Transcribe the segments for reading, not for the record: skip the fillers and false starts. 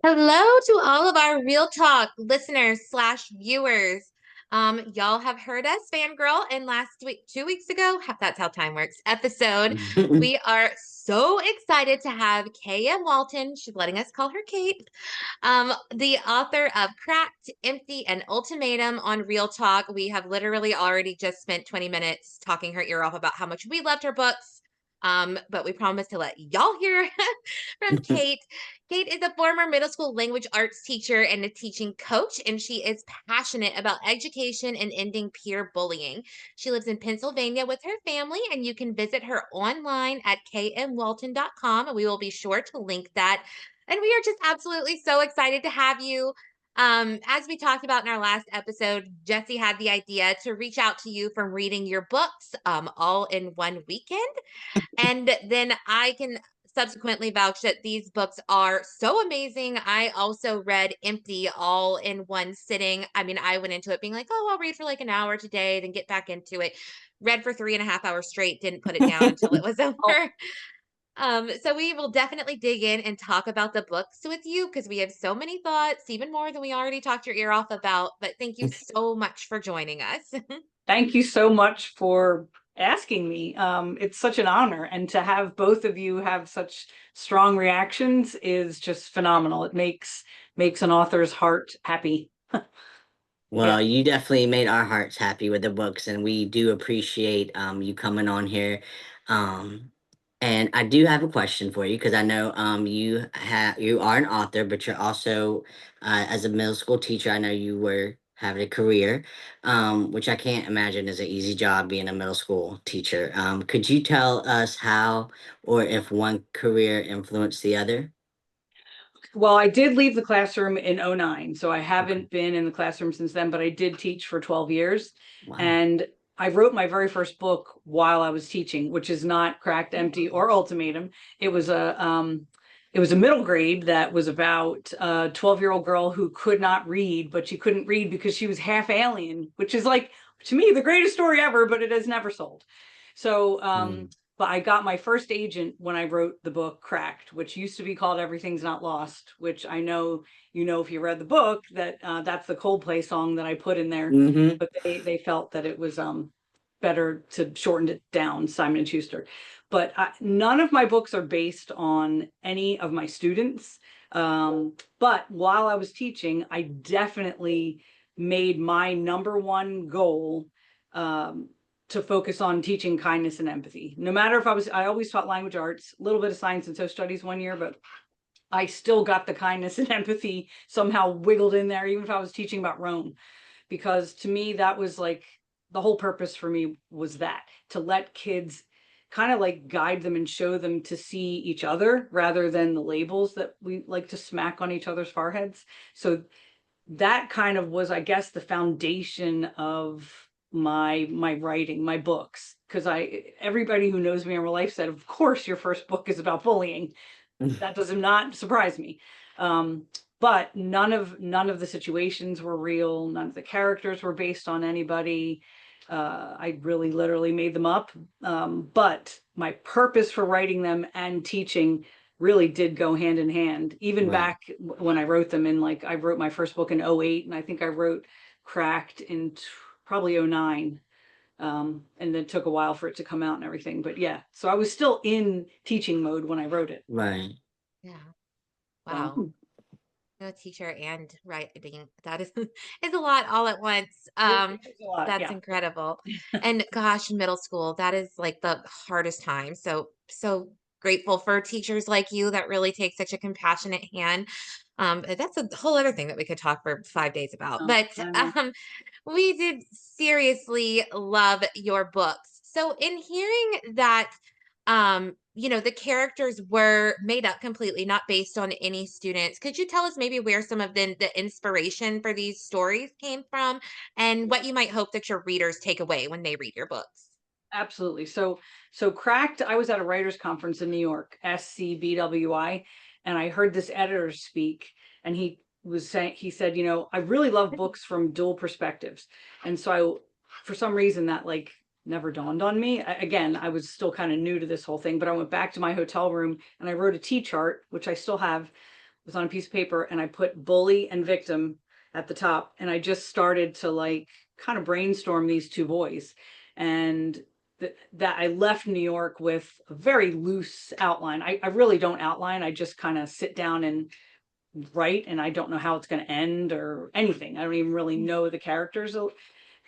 Hello to all of our Real Talk listeners slash viewers. Y'all have heard us fangirl in last week, 2 weeks ago. That's how time works. Episode. We are so excited to have K.M. Walton. She's letting us call her Kate. The author of Cracked, Empty, and Ultimatum on Real Talk. We have literally already just spent 20 minutes talking her ear off about how much we loved her books. But we promise to let y'all hear from Kate. Kate is a former middle school language arts teacher and a teaching coach, and she is passionate about education and ending peer bullying. She lives in Pennsylvania with her family, and you can visit her online at kmwalton.com, and we will be sure to link that. And we are just absolutely so excited to have you. As we talked about in our last episode, Jesse had the idea to reach out to you from reading your books all in one weekend. And then I can subsequently vouch that these books are so amazing. I also read Empty all in one sitting. I mean, I went into it being like, oh, I'll read for like an hour today, then get back into it. Read for 3.5 hours straight, didn't put it down until it was over. So we will definitely dig in and talk about the books with you because we have so many thoughts, even more than we already talked your ear off about. But thank you so much for joining us. Thank you so much for asking me. It's such an honor, and to have both of you have such strong reactions is just phenomenal. It makes an author's heart happy. Yeah. Well, you definitely made our hearts happy with the books, and we do appreciate you coming on here. Um, and I do have a question for you because I know you are an author, but you're also as a middle school teacher. I know you were having a career, which I can't imagine is an easy job being a middle school teacher. Could you tell us how or if one career influenced the other? Well, I did leave the classroom in '09, so I Okay. haven't been in the classroom since then, but I did teach for 12 years. Wow. And I wrote my very first book while I was teaching, which is not Cracked, Empty, or Ultimatum. It was a middle grade that was about a 12-year-old girl who could not read, but she couldn't read because she was half alien, which is like, to me, the greatest story ever, but it has never sold. So Mm. but I got my first agent when I wrote the book Cracked, which used to be called Everything's Not Lost, which I know if you read the book that that's the Coldplay song that I put in there, Mm-hmm. but they felt that it was better to shorten it down, Simon and Schuster. But none of my books are based on any of my students. But while I was teaching, I definitely made my number one goal um, to focus on teaching kindness and empathy. No matter if I always taught language arts, a little bit of science and social studies one year, but I still got the kindness and empathy somehow wiggled in there, even if I was teaching about Rome, because to me, that was like the whole purpose for me was that to let kids kind of like guide them and show them to see each other rather than the labels that we like to smack on each other's foreheads. So that kind of was, I guess, the foundation of my writing, my books. Because everybody who knows me in real life said, of course, your first book is about bullying. That does not surprise me. Um, but none of the situations were real. None of the characters were based on anybody. I really literally made them up. But my purpose for writing them and teaching really did go hand in hand. Even Right. back when I wrote them in, like, I wrote my first book in '08, and I think I wrote Cracked in probably '09. And then it took a while for it to come out and everything. But yeah, so I was still in teaching mode when I wrote it. Right. Yeah. Wow. So A teacher and writing. That is is a lot all at once. it's a lot, That's yeah. incredible. And gosh, middle school, that is like the hardest time. So grateful for teachers like you that really take such a compassionate hand. That's a whole other thing that we could talk for 5 days about. Oh, But I know. we did seriously love your books. So in hearing that the characters were made up completely, not based on any students. Could you tell us maybe where some of the inspiration for these stories came from and what you might hope that your readers take away when they read your books? Absolutely. So Cracked, I was at a writers conference in New York, SCBWI, and I heard this editor speak, and he said, I really love books from dual perspectives. And so for some reason that like never dawned on me. Again, I was still kind of new to this whole thing, but I went back to my hotel room and I wrote a T chart, which I still have, was on a piece of paper, and I put bully and victim at the top. And I just started to like kind of brainstorm these two boys. And that I left New York with a very loose outline. I really don't outline. I just kind of sit down and write, and I don't know how it's going to end or anything. I don't even really know the characters.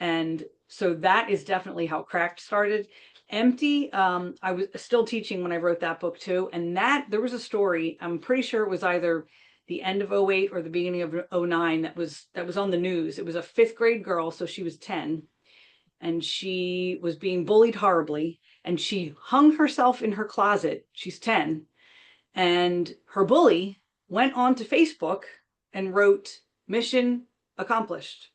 And so that is definitely how Cracked started. Empty, I was still teaching when I wrote that book too. And that there was a story, I'm pretty sure it was either the end of 08 or the beginning of 09 that was on the news. It was a 5th grade girl, so she was 10, and she was being bullied horribly, and she hung herself in her closet. She's 10, and her bully went onto Facebook and wrote mission accomplished.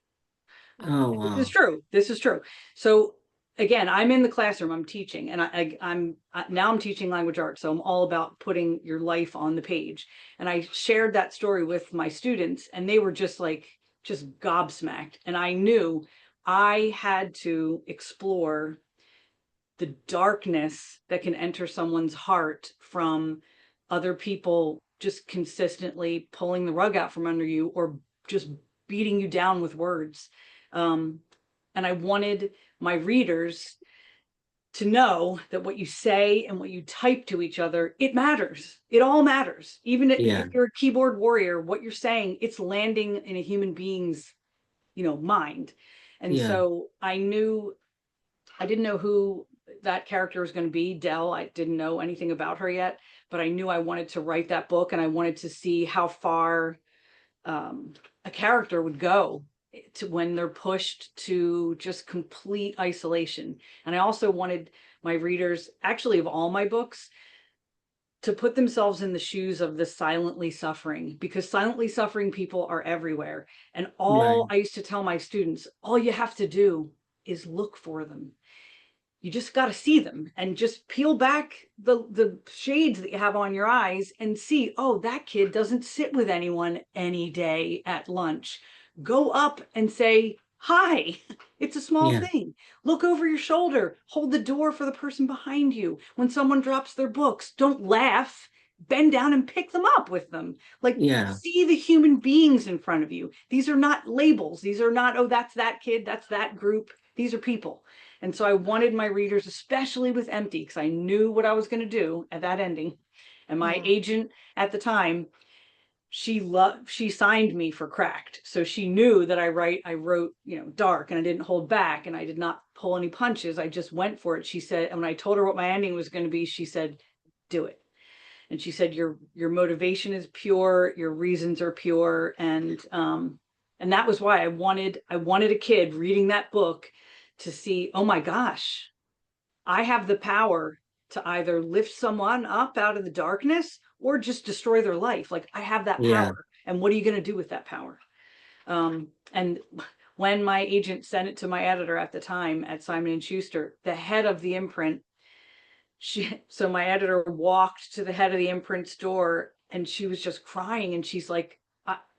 Oh, This wow. is true. This is true. So again, I'm in the classroom, I'm teaching, and now I'm teaching language arts. So I'm all about putting your life on the page. And I shared that story with my students, and they were just gobsmacked. And I knew I had to explore the darkness that can enter someone's heart from other people just consistently pulling the rug out from under you, or just beating you down with words. And I wanted my readers to know that what you say and what you type to each other, it matters. It all matters. Even if you're a keyboard warrior, what you're saying, it's landing in a human being's, mind. And so I didn't know who that character was going to be, Dell. I didn't know anything about her yet, but I knew I wanted to write that book, and I wanted to see how far a character would go to when they're pushed to just complete isolation. And I also wanted my readers, actually of all my books, to put themselves in the shoes of the silently suffering, because silently suffering people are everywhere. And I used to tell my students, all you have to do is look for them. You just got to see them, and just peel back the shades that you have on your eyes and see, oh, that kid doesn't sit with anyone any day at lunch. Go up and say hi. It's a small thing. Look over your shoulder. Hold the door for the person behind you. When someone drops their books, don't laugh. Bend down and pick them up with them. See the human beings in front of you. These are not labels. These are not, oh, that's that kid, that's that group. These are people. And so I wanted my readers, especially with Empty, because I knew what I was going to do at that ending. And my agent at the time, she signed me for Cracked. So she knew that I wrote, dark, and I didn't hold back, and I did not pull any punches. I just went for it. She said, and when I told her what my ending was going to be, she said, do it. And she said, your motivation is pure, your reasons are pure. And that was why I wanted a kid reading that book to see, oh my gosh, I have the power to either lift someone up out of the darkness or just destroy their life. Like, I have that power. And what are you going to do with that power? And when my agent sent it to my editor at the time at Simon & Schuster, the head of the imprint, so my editor walked to the head of the imprint's door, and she was just crying. And she's like,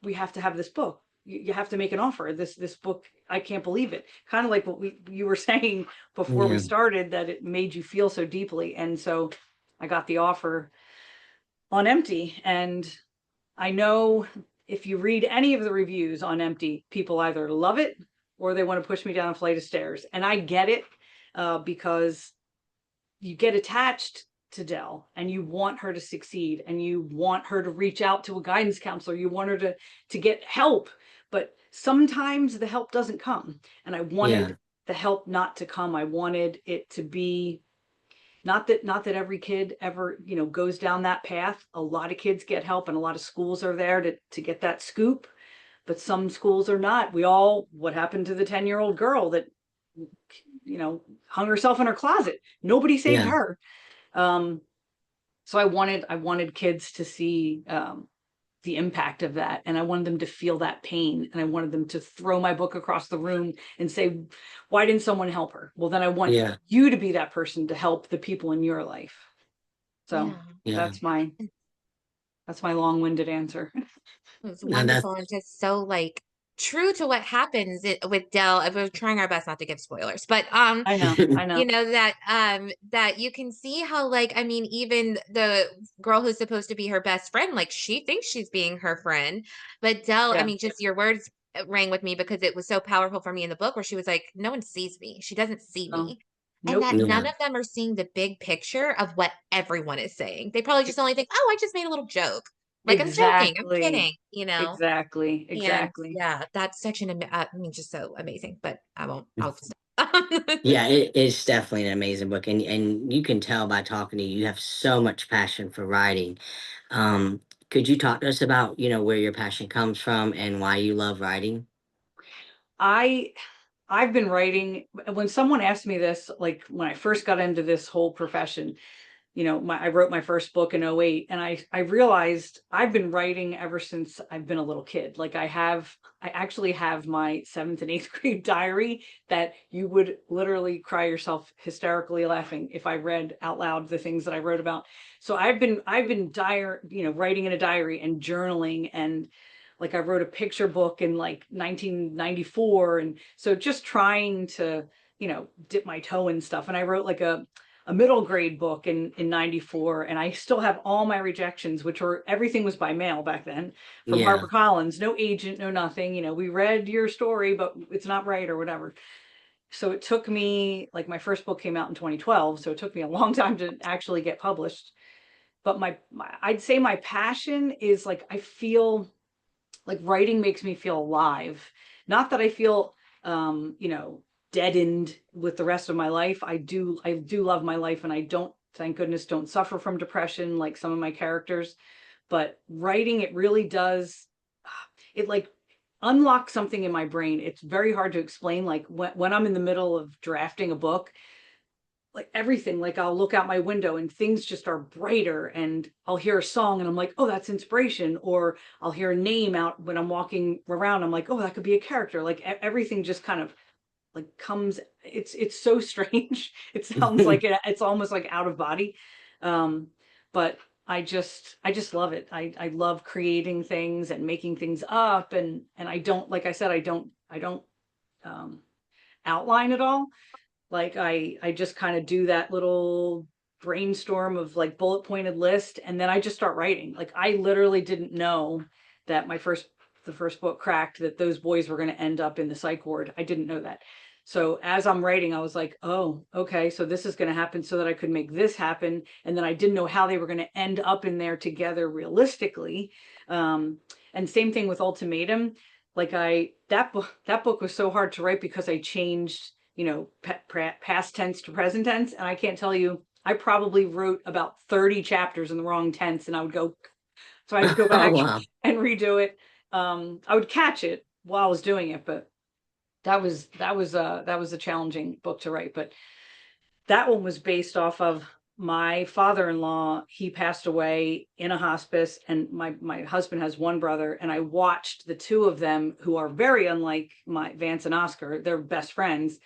we have to have this book. You have to make an offer. This book, I can't believe it. Kind of like what you were saying before we started, that it made you feel so deeply. And so I got the offer on Empty. And I know if you read any of the reviews on Empty, people either love it or they want to push me down a flight of stairs. And I get it, because you get attached to Dell, and you want her to succeed, and you want her to reach out to a guidance counselor. You want her to get help, but sometimes the help doesn't come. And I wanted the help not to come. I wanted it to be not that every kid ever, goes down that path. A lot of kids get help, and a lot of schools are there to get that scoop, but some schools are not. What happened to the 10-year-old girl that, hung herself in her closet? Nobody saved her. So I wanted kids to see the impact of that, and I wanted them to feel that pain, and I wanted them to throw my book across the room and say, why didn't someone help her? Well, then I want you to be that person to help the people in your life. So that's my long-winded answer. It was wonderful, and just so true to what happens with Dell. We're trying our best not to give spoilers, but I know, I know. you know that you can see how, like, I mean, even the girl who's supposed to be her best friend, like, she thinks she's being her friend, but Dell, I Yeah. mean, just your words rang with me because it was so powerful for me in the book, where she was like, no one sees me, she doesn't see Oh, me. And nope, that nope. none Yeah. of them are seeing the big picture of what everyone is saying. They probably just only think, oh, I just made a little joke, like, I'm joking, I'm Exactly. kidding, you know. Exactly. And Exactly. yeah, that's such I mean, just so amazing, but I won't, I'll stop. Yeah, it's definitely an amazing book, and you can tell by talking to you, you have so much passion for writing. Could you talk to us about, where your passion comes from and why you love writing? I I've been writing when someone asked me this, like when I first got into this whole profession, I wrote my first book in '08, and I realized I've been writing ever since I've been a little kid. Like I actually have my 7th and 8th grade diary that you would literally cry yourself hysterically laughing if I read out loud the things that I wrote about. So I've been writing in a diary and journaling, and like I wrote a picture book in like 1994, and so just trying to, dip my toe in stuff. And I wrote like a middle grade book in '94, and I still have all my rejections, which were everything was by mail back then from Yeah. HarperCollins, no agent, no nothing. We read your story, but it's not right or whatever. So it took me, like, my first book came out in 2012, so it took me a long time to actually get published. But I'd say my passion is, like, I feel like writing makes me feel alive. Not that I feel, deadened with the rest of my life. I do love my life, and I don't, thank goodness, don't suffer from depression like some of my characters. But writing, it really does, it like unlocks something in my brain. It's very hard to explain. Like when I'm in the middle of drafting a book, like everything, like I'll look out my window and things just are brighter, and I'll hear a song and I'm like, oh, that's inspiration. Or I'll hear a name out when I'm walking around. I'm like, oh, that could be a character. Like everything just kind of like comes, it's so strange. It sounds like it's almost like out of body. Um, but I just love it. I love creating things and making things up, and I don't, like I said, I don't um outline it all. Like I just kind of do that little brainstorm of like bullet pointed list, and then I just start writing. Like I literally didn't know that the first book cracked, that those boys were going to end up in the psych ward. I didn't know that. So as I'm writing, I was like, oh, okay, so this is going to happen so that I could make this happen. And then I didn't know how they were going to end up in there together realistically. And same thing with Ultimatum. Like that book was so hard to write because I changed, past tense to present tense. And I can't tell you, I probably wrote about 30 chapters in the wrong tense, and I would go, so I had to go Oh back wow. and redo it. I would catch it while I was doing it, but that was a challenging book to write. But that one was based off of my father-in-law. He passed away in a hospice, and my husband has one brother, and I watched the two of them, who are very unlike my Vance and Oscar. They're best friends,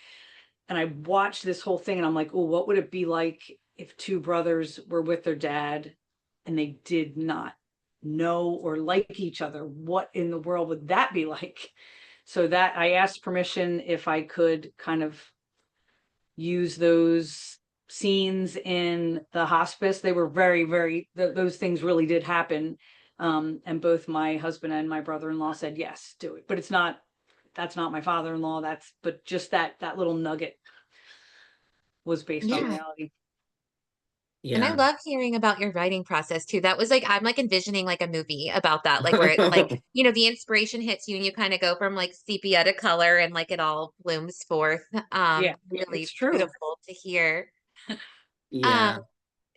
and I watched this whole thing, and I'm like, oh, what would it be like if two brothers were with their dad and they did not know or like each other? What in the world would that be like? So that I asked permission if I could kind of use those scenes in the hospice. They were very, very, those things really did happen. And both my husband and my brother-in-law said, yes, do it. But that's not my father-in-law. But just that little nugget was based on Yeah. reality. And I Yeah. love hearing about your writing process too. That was like, I'm like envisioning like a movie about that, like where it's like, you know, the inspiration hits you and you kind of go from like sepia to color and like it all blooms forth. Yeah, it's Really true. beautiful to hear. Um, Yeah.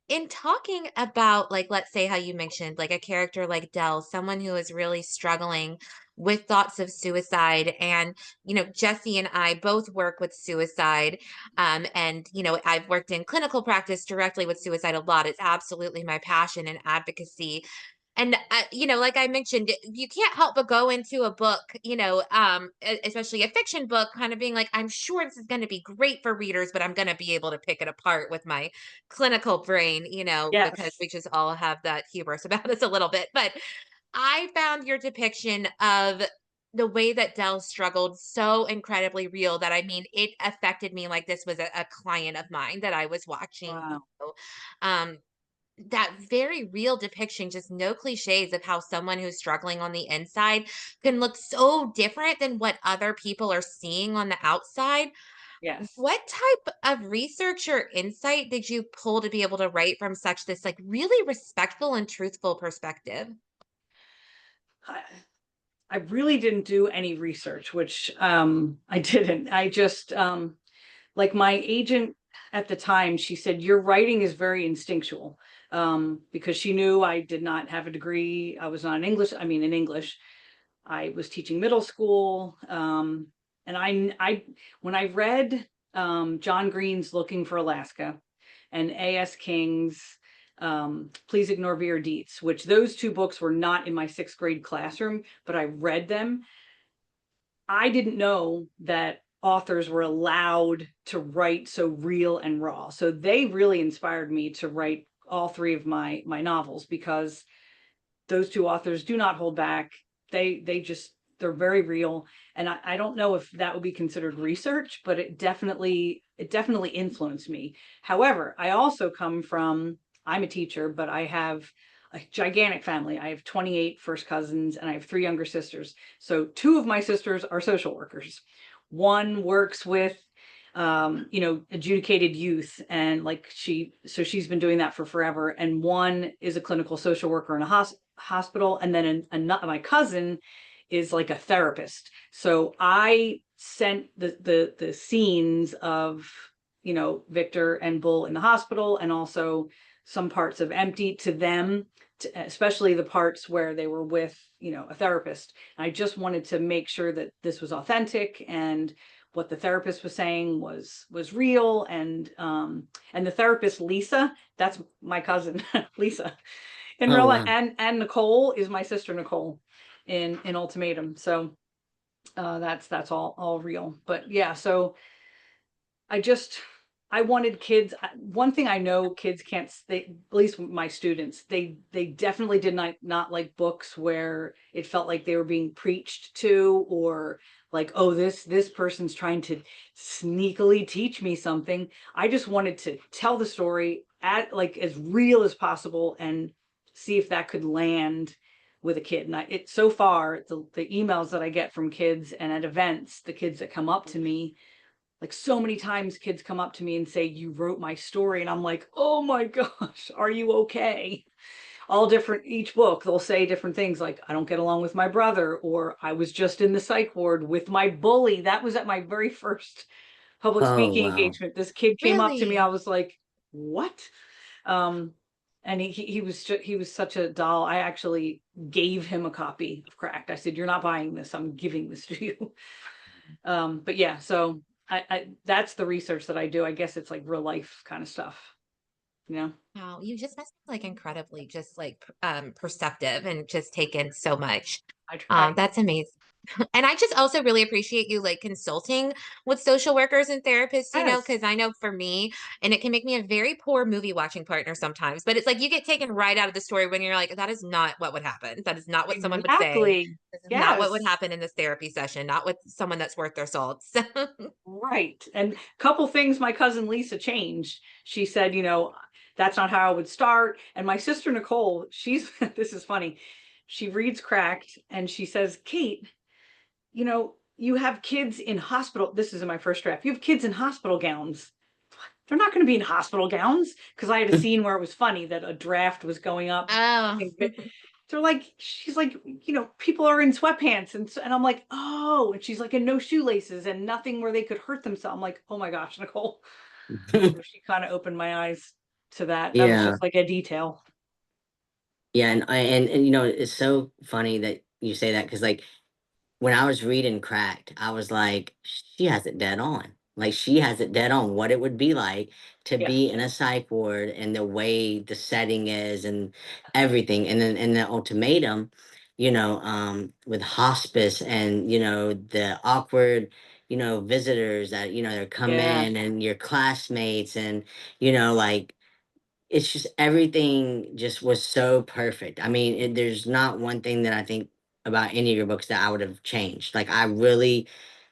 in talking about, like, let's say how you mentioned like a character like Dell, someone who is really struggling with thoughts of suicide, and you know, Jesse and I both work with suicide, and you know, I've worked in clinical practice directly with suicide a lot. It's absolutely my passion and advocacy. And you know, like I mentioned, you can't help but go into a book, you know, especially a fiction book, kind of being like, I'm sure this is going to be great for readers, but I'm going to be able to pick it apart with my clinical brain, you know, because Yes. we just all have that hubris about us a little bit. But I found your depiction of the way that Dell struggled so incredibly real that I mean it affected me like this was a client of mine that I was watching. Wow. So, um that very real depiction, just no cliches of how someone who's struggling on the inside can look so different than what other people are seeing on the outside. Yes. What type of research or insight did you pull to be able to write from such this like really respectful and truthful perspective? I, I really didn't do any research, which I didn't. I just like my agent at the time, she said, your writing is very instinctual, because she knew I did not have a degree. I was not in English. I mean, in English, I was teaching middle school. And when I read John Green's Looking for Alaska and A.S. King's Please Ignore Vera Dietz, which those two books were not in my sixth grade classroom, but I read them. I didn't know that authors were allowed to write so real and raw. So they really inspired me to write all three of my novels, because those two authors do not hold back. They're very real. And I don't know if that would be considered research, but it definitely influenced me. However, I also come from, I'm a teacher, but I have a gigantic family. I have 28 first cousins and I have three younger sisters. So two of my sisters are social workers. One works with adjudicated youth, and like she's been doing that for forever. And one is a clinical social worker in a hospital, and then my cousin is like a therapist. So I sent the scenes of Victor and Bull in the hospital, and also some parts of Empty to them, especially the parts where they were with a therapist. And I just wanted to make sure that this was authentic, and what the therapist was saying was real. And the therapist, Lisa, that's my cousin Lisa in Oh real life. wow. And Nicole is my sister Nicole in Ultimatum. So that's all real. But yeah, so I just I wanted kids. One thing I know kids can't. At least my students, they definitely did not like books where it felt like they were being preached to, or like, oh, this person's trying to sneakily teach me something. I just wanted to tell the story at like as real as possible and see if that could land with a kid. And it so far the emails that I get from kids and at events, the kids that come up to me, like so many times kids come up to me and say, you wrote my story. And I'm like, oh my gosh, are you okay? All different, each book, they'll say different things like, I don't get along with my brother, or I was just in the psych ward with my bully. That was at my very first public Oh speaking wow. engagement. This kid came up to me. I Really? was like, what? Um, and he was such a doll. I actually gave him a copy of Cracked. I said, you're not buying this. I'm giving this to you. But yeah, so I that's the research that I do. I guess it's like real life kind of stuff, you know? Wow, you just must be like incredibly just like perceptive and just taken so much. I try. That's amazing. And I just also really appreciate you like consulting with social workers and therapists, Yes, because I know for me, and it can make me a very poor movie watching partner sometimes, but it's like you get taken right out of the story when you're like, that is not what would happen. That is not what someone would say. exactly. This is not what would Yes, happen in this therapy session, not with someone that's worth their salt. So, right. And a couple things my cousin Lisa changed. She said, that's not how I would start. And my sister Nicole, she's this is funny. She reads Cracked and she says, Kate, you have kids in hospital. This is in my first draft. You have kids in hospital gowns. They're not going to be in hospital gowns, because I had a scene where it was funny that a draft was going up. I oh, think they're like, she's like, people are in sweatpants, and I'm like, oh, and she's like in no shoelaces and nothing where they could hurt themselves. I'm like, oh my gosh, Nicole. So she kind of opened my eyes to that. That was Yeah. just like a detail. Yeah, and it's so funny that you say that because like when I was reading Cracked, I was like, she has it dead on. Like she has it dead on what it would be like to Yeah, be in a psych ward and the way the setting is and everything. And then in the ultimatum, with hospice and the awkward, visitors that, that come yeah, in and your classmates and like it's just everything just was so perfect. I mean, there's not one thing that I think about any of your books that I would have changed. Like I really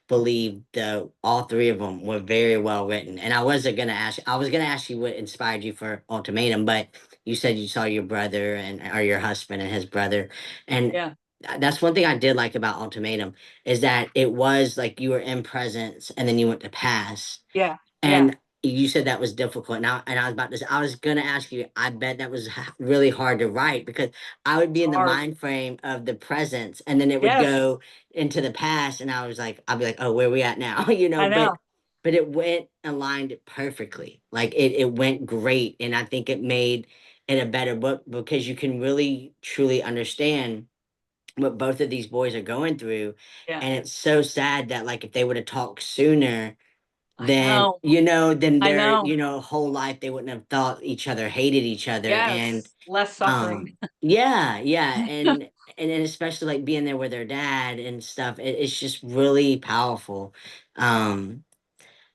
believe the all three of them were very well written. And I was gonna ask you what inspired you for Ultimatum, but you said you saw your brother and or your husband and his brother. And Yeah. that's one thing I did like about Ultimatum is that it was like you were in presence and then you went to past. Yeah. Yeah. And you said that was difficult. And I was about to say, I was gonna ask you, I bet that was really hard to write because I would It's be in the hard. mind frame of the presence and then it would Yes. go into the past and I was like, I'll be like, oh, where we at now? You know, I know. but it went aligned perfectly. Like it went great. And I think it made it a better book because you can really truly understand what both of these boys are going through. Yeah. And it's so sad that like if they would have talked sooner, I then know. then I their know. whole life they wouldn't have thought each other hated each other. And Yes. Less suffering. yeah, and especially like being there with their dad and stuff, it's just really powerful. um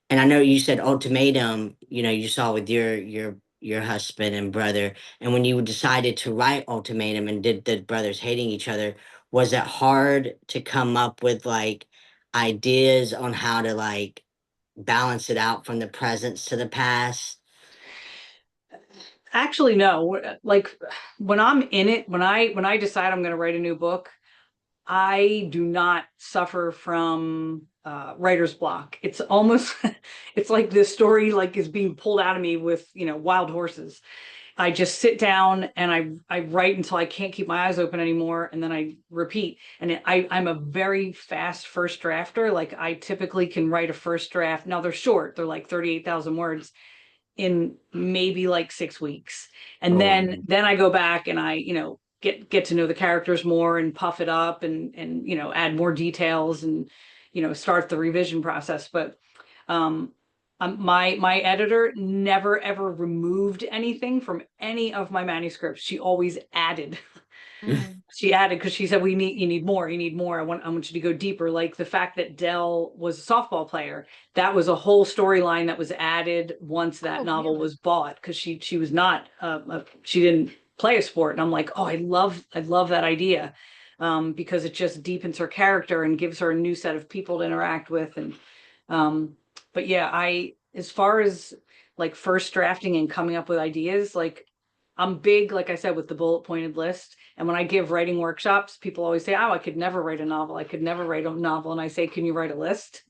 and I know you said Ultimatum, you saw with your husband and brother, and when you decided to write Ultimatum and did the brothers hating each other, was it hard to come up with like ideas on how to like balance it out from the presence to the past? Actually, no. Like when I'm in it, when I decide I'm going to write a new book, I do not suffer from writer's block. It's almost it's like this story like is being pulled out of me with, wild horses. I just sit down and I write until I can't keep my eyes open anymore, and then I repeat. And I'm a very fast first drafter. Like I typically can write a first draft. Now they're short; they're like 38,000 words in maybe like 6 weeks, and Oh, then I go back and I get to know the characters more and puff it up and add more details and start the revision process. But um my editor never ever removed anything from any of my manuscripts. She always added. Mm. She added because she said, you need more, you need more. I want you to go deeper. Like the fact that Dell was a softball player, that was a whole storyline that was added once that Oh, novel really? was bought, because she was not she didn't play a sport. And I'm like, oh, I love that idea, because it just deepens her character and gives her a new set of people to interact with. And but yeah, as far as like first drafting and coming up with ideas, like I'm big, like I said, with the bullet pointed list. And when I give writing workshops, people always say, oh, I could never write a novel. I could never write a novel. And I say, can you write a list?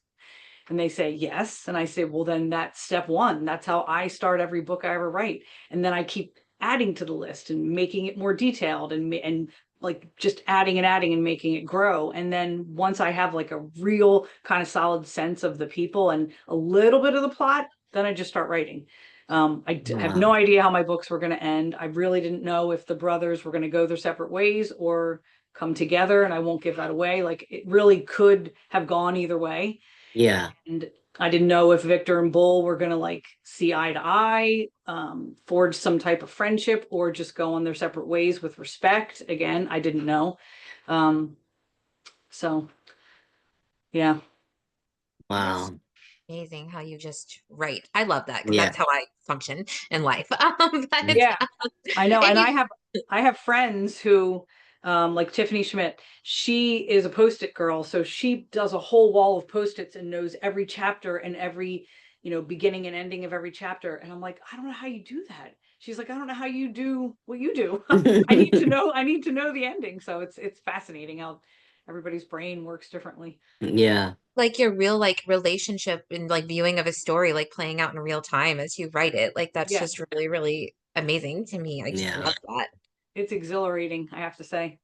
And they say, yes. And I say, well, then that's step one. That's how I start every book I ever write. And then I keep adding to the list and making it more detailed and like just adding and adding and making it grow. And then once I have like a real kind of solid sense of the people and a little bit of the plot, then I just start writing. I have no wow. idea how my books were going to end. I really didn't know if the brothers were going to go their separate ways or come together, and I won't give that away. Like it really could have gone either way. Yeah. And I didn't know if Victor and Bull were going to like see eye to eye, forge some type of friendship, or just go on their separate ways with respect. Again, I didn't know. Um, so yeah. That's Wow. amazing how you just write. I love that because Yeah. that's how I function in life. But Yeah, I know. if And you, I have friends who, like Tiffany Schmidt, she is a Post-it girl. So she does a whole wall of Post-its and knows every chapter and every, beginning and ending of every chapter. And I'm like, I don't know how you do that. She's like, I don't know how you do what you do. I need to know the ending. So it's fascinating how everybody's brain works differently. Yeah. like your real like relationship and like viewing of a story like playing out in real time as you write it, like that's Yeah, just really, really amazing to me. I just Yeah. love that. it's exhilarating, I have to say.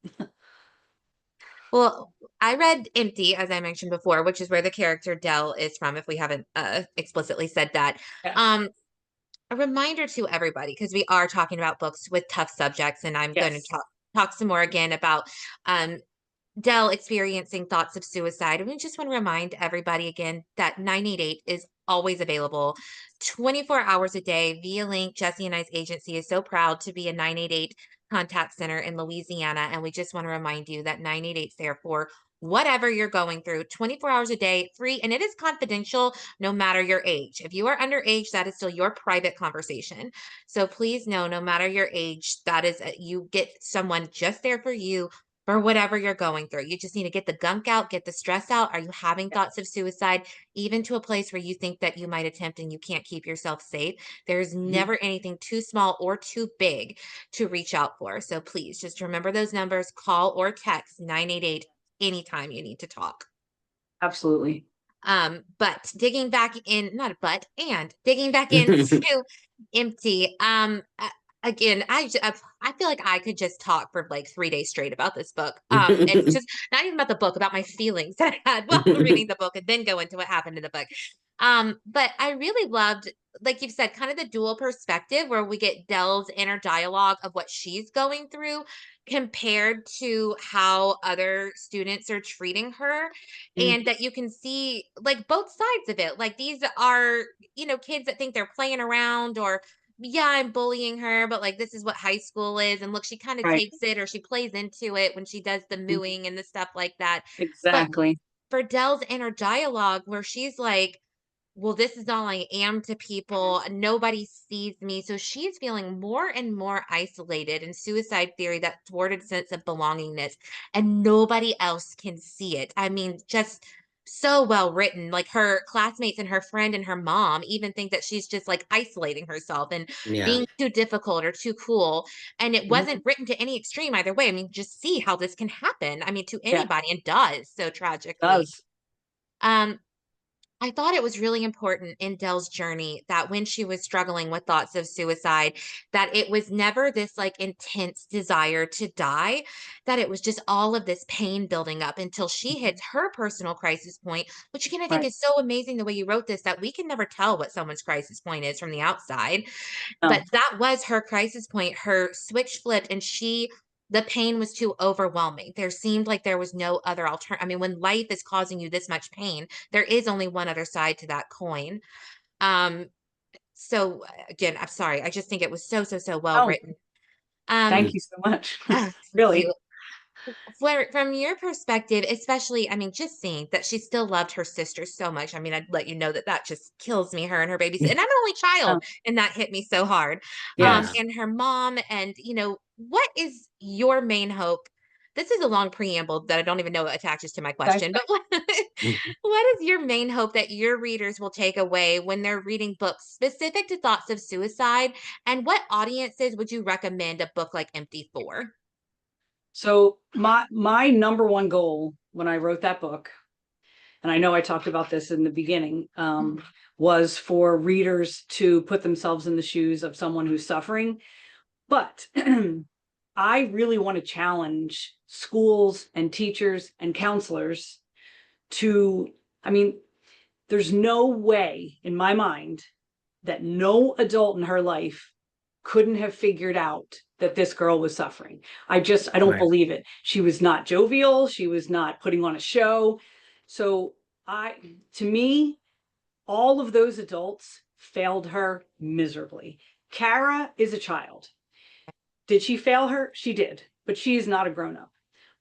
Well, I read Empty, as I mentioned before, which is where the character Dell is from, if we haven't explicitly said that. Yes. Um, a reminder to everybody, because we are talking about books with tough subjects, and I'm going to Yes. talk some more again about um Dell experiencing thoughts of suicide. And we just want to remind everybody again that 988 is always available 24 hours a day via link. Jesse and I's agency is so proud to be a 988 contact center in Louisiana. And we just want to remind you that 988 is there for whatever you're going through 24 hours a day, free, and it is confidential no matter your age. If you are underage, that is still your private conversation. So please know, no matter your age, that is you get someone just there for you for whatever you're going through. You just need to get the gunk out, get the stress out. Are you having thoughts of suicide, even to a place where you think that you might attempt and you can't keep yourself safe? There's Mhm. never anything too small or too big to reach out for. So please just remember those numbers, call or text 988 anytime you need to talk. Absolutely. But digging back in, not a but, and digging back into Empty. Again, I feel like I could just talk for like 3 days straight about this book. And just not even about the book, about my feelings that I had while reading the book, and then go into what happened in the book. But I really loved, like you've said, kind of the dual perspective where we get Delle's inner dialogue of what she's going through compared to how other students are treating her, and Mhm. that you can see like both sides of it. Like these are, kids that think they're playing around, or yeah, I'm bullying her, but like this is what high school is. And look, she kind of Right. takes it, or she plays into it when she does the Mhm. mooing and the stuff like that. But Exactly. for Delle's inner dialogue, where she's like, well, this is all I am to people. Nobody sees me. So she's feeling more and more isolated, in suicide theory, that thwarted sense of belongingness, and nobody else can see it. I mean, just so well written. Like her classmates and her friend and her mom even think that she's just like isolating herself and Yeah. being too difficult or too cool. And it Mhm. wasn't written to any extreme either way. I mean, just see how this can happen. I mean, to Yeah, anybody, and does so it tragically. does. Um, I thought it was really important in Delle's journey that when she was struggling with thoughts of suicide, that it was never this like intense desire to die, that it was just all of this pain building up until she Mhm. hits her personal crisis point, which again, I think Right. is so amazing the way you wrote this, that we can never tell what someone's crisis point is from the outside. But No. that was her crisis point. Her switch flipped, and the pain was too overwhelming. There seemed like there was no other alternative. I mean, when life is causing you this much pain, there is only one other side to that coin. Um, so again, I'm sorry. I just think it was so, so, so well Oh, written. Um, thank you so much. thank Really. you. From your perspective, especially, I mean, just seeing that she still loved her sister so much. I mean, I'd let you know that that just kills me, her and her babies. And I'm an only Oh, child, and that hit me so hard. Yeah. yes. And her mom, and what is your main hope? This is a long preamble that I don't even know attaches to my Okay. question, but what is your main hope that your readers will take away when they're reading books specific to thoughts of suicide? And what audiences would you recommend a book like Empty for? So my number one goal when I wrote that book, and I know I talked about this in the beginning, was for readers to put themselves in the shoes of someone who's suffering. But I really want to challenge schools and teachers and counselors to, I mean, there's no way in my mind that no adult in her life couldn't have figured out that this girl was suffering. I don't Right. believe it. She was not jovial. She was not putting on a show. So I, to me, all of those adults failed her miserably. Kara is a child. Did she fail her? She did, but she is not a grown up.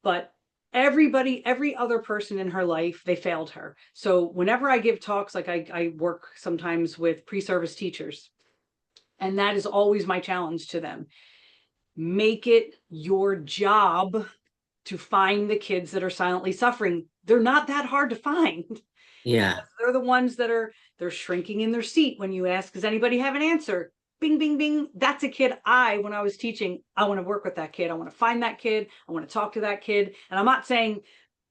But everybody, every other person in her life, they failed her. So whenever I give talks, like I work sometimes with pre-service teachers, and that is always my challenge to them. Make it your job to find the kids that are silently suffering. They're not that hard to find Yeah. because they're the ones that they're shrinking in their seat when you ask, does anybody have an answer? Bing, bing, bing. That's a kid when I was teaching, I want to work with that kid. I want to find that kid. I want to talk to that kid. And I'm not saying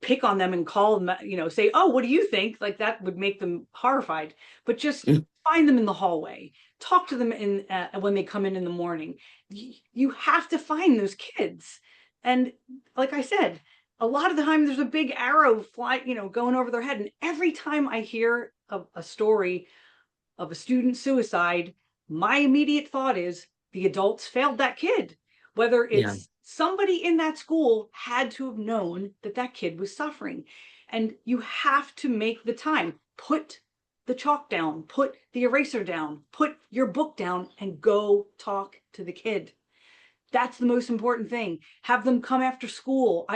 pick on them and call them, say, oh, what do you think? Like that would make them horrified, but just find them in the hallway, talk to them when they come in the morning. You have to find those kids. And like I said, a lot of the time there's a big arrow going over their head. And every time I hear a story of a student suicide, my immediate thought is the adults failed that kid. Whether Yeah. it's somebody in that school had to have known that that kid was suffering. And you have to make the time. Put the chalk down, put the eraser down, put your book down, and go talk to the kid. That's the most important thing. Have them come after school.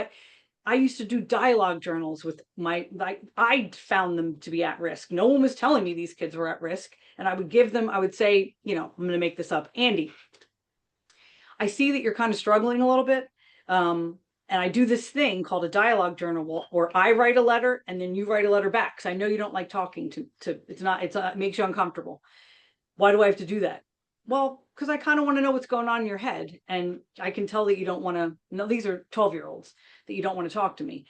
I used to do dialogue journals with I found them to be at risk. No one was telling me these kids were at risk. And I would say, I'm going to make this up. Andy, I see that you're kind of struggling a little bit. And I do this thing called a dialogue journal where I write a letter and then you write a letter back. Cause I know you don't like talking to it makes you uncomfortable. Why do I have to do that? Well, because I kind of want to know what's going on in your head. And I can tell that you don't want to, no, these are 12-year-olds, that you don't want to talk to me.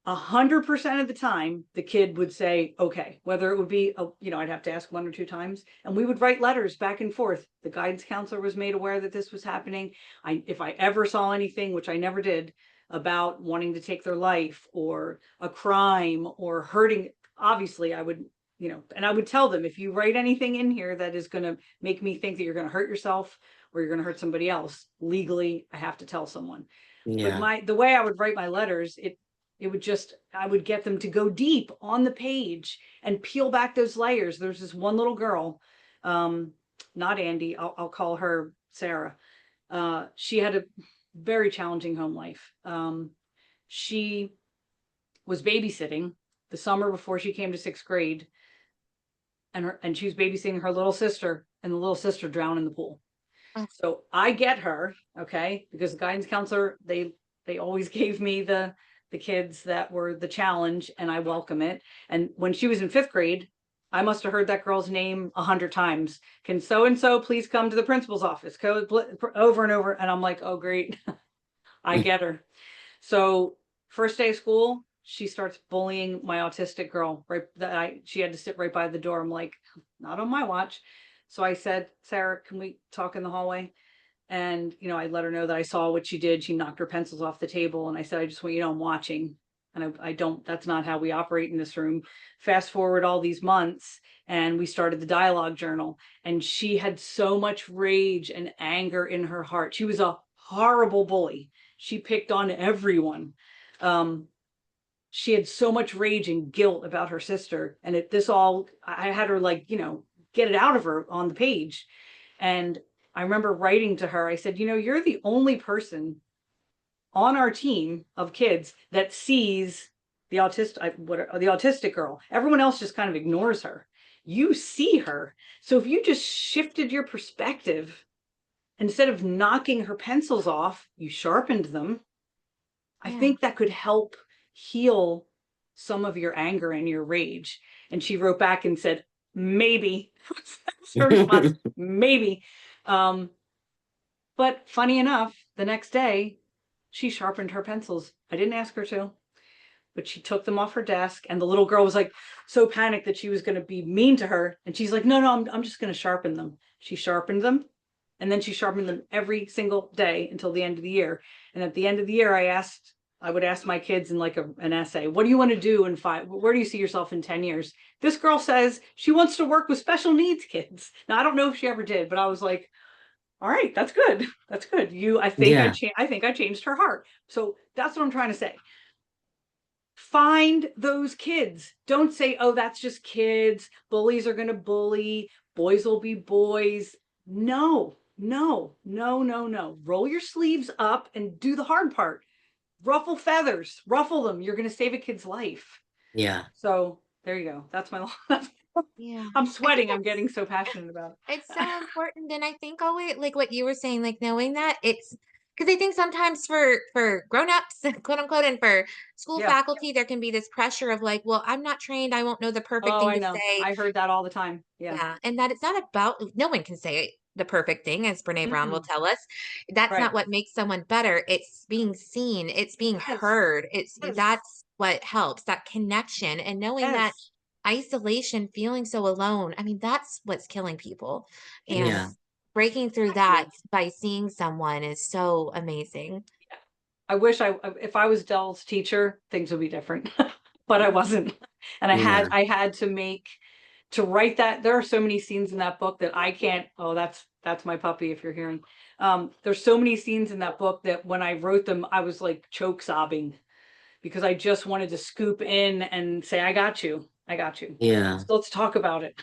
100% of the time, the kid would say, okay, whether it would be, I'd have to ask 1 or 2 times, and we would write letters back and forth. The guidance counselor was made aware that this was happening. If I ever saw anything, which I never did, about wanting to take their life or a crime or hurting, obviously I would, and I would tell them, if you write anything in here that is going to make me think that you're going to hurt yourself or you're going to hurt somebody else, legally, I have to tell someone. Yeah. But the way I would write my letters, I would get them to go deep on the page and peel back those layers. There's this one little girl, not Andy, I'll call her Sarah. She had a very challenging home life. She was babysitting the summer before she came to 6th grade, and she was babysitting her little sister, and the little sister drowned in the pool. So I get her, okay, because the guidance counselor, they always gave me the kids that were the challenge, and I welcome it. And when she was in 5th grade, I must have heard that girl's name 100 times. Can so-and-so please come to the principal's office? Over and over. And I'm like, oh, great. I get her. So first day of school, she starts bullying my autistic girl. She had to sit right by the door. I'm like, not on my watch. So I said, Sarah, can we talk in the hallway? And, I let her know that I saw what she did. She knocked her pencils off the table. And I said, I just want you to know I'm watching. And I don't, that's not how we operate in this room. Fast forward all these months, and we started the dialogue journal. And she had so much rage and anger in her heart. She was a horrible bully. She picked on everyone. She had so much rage and guilt about her sister. And I had her get it out of her on the page. And I remember writing to her, I said, you're the only person on our team of kids that sees the autistic girl. Everyone else just kind of ignores her. You see her. So if you just shifted your perspective, instead of knocking her pencils off, you sharpened them. I think that could help heal some of your anger and your rage. And she wrote back and said, maybe. Her response, maybe. But funny enough, the next day, she sharpened her pencils. I didn't ask her to, but she took them off her desk, and the little girl was like so panicked that she was going to be mean to her. And she's like, no, I'm just going to sharpen them. She sharpened them, and then she sharpened them every single day until the end of the year. And at the end of the year, I would ask my kids in an essay, what do you want to do in 5? Where do you see yourself in 10 years? This girl says she wants to work with special needs kids. Now, I don't know if she ever did, but I was like, all right, that's good. That's good. I think I changed her heart. So that's what I'm trying to say. Find those kids. Don't say, oh, that's just kids. Bullies are going to bully. Boys will be boys. No. Roll your sleeves up and do the hard part. Ruffle feathers. Ruffle them. You're going to save a kid's life. Yeah. So there you go. That's my Yeah. I'm sweating. I'm getting so passionate about it. It's so important. And I think always, like what you were saying, like knowing that it's because I think sometimes for grown-ups, quote unquote, and for school faculty, there can be this pressure of like, well, I'm not trained, I won't know the perfect thing I to know. say. I heard that all the time. Yeah. And that it's not about, no one can say the perfect thing, as Brene Brown will tell us. That's not what makes someone better. It's being seen, it's being heard. That's what helps, that connection, and knowing that isolation, feeling so alone. I mean, that's what's killing people. And breaking through that by seeing someone is so amazing. I wish if I was Dell's teacher, things would be different, but I wasn't. And I had to write that. There are so many scenes in that book that I can't, that's my puppy, if you're hearing. There's so many scenes in that book that when I wrote them, I was like choke sobbing because I just wanted to scoop in and say, I got you. Yeah. So let's talk about it.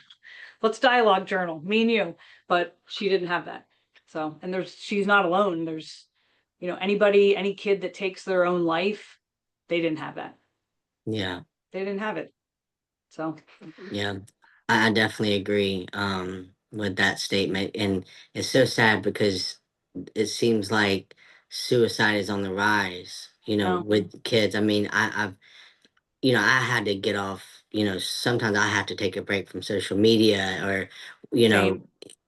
Let's dialogue journal, me and you. But she didn't have that. So, and she's not alone. There's, any kid that takes their own life, they didn't have that. Yeah. They didn't have it. So. Yeah, I definitely agree with that statement. And it's so sad because it seems like suicide is on the rise, No, with kids. I mean, I've, I had to get off, sometimes I have to take a break from social media or, you know,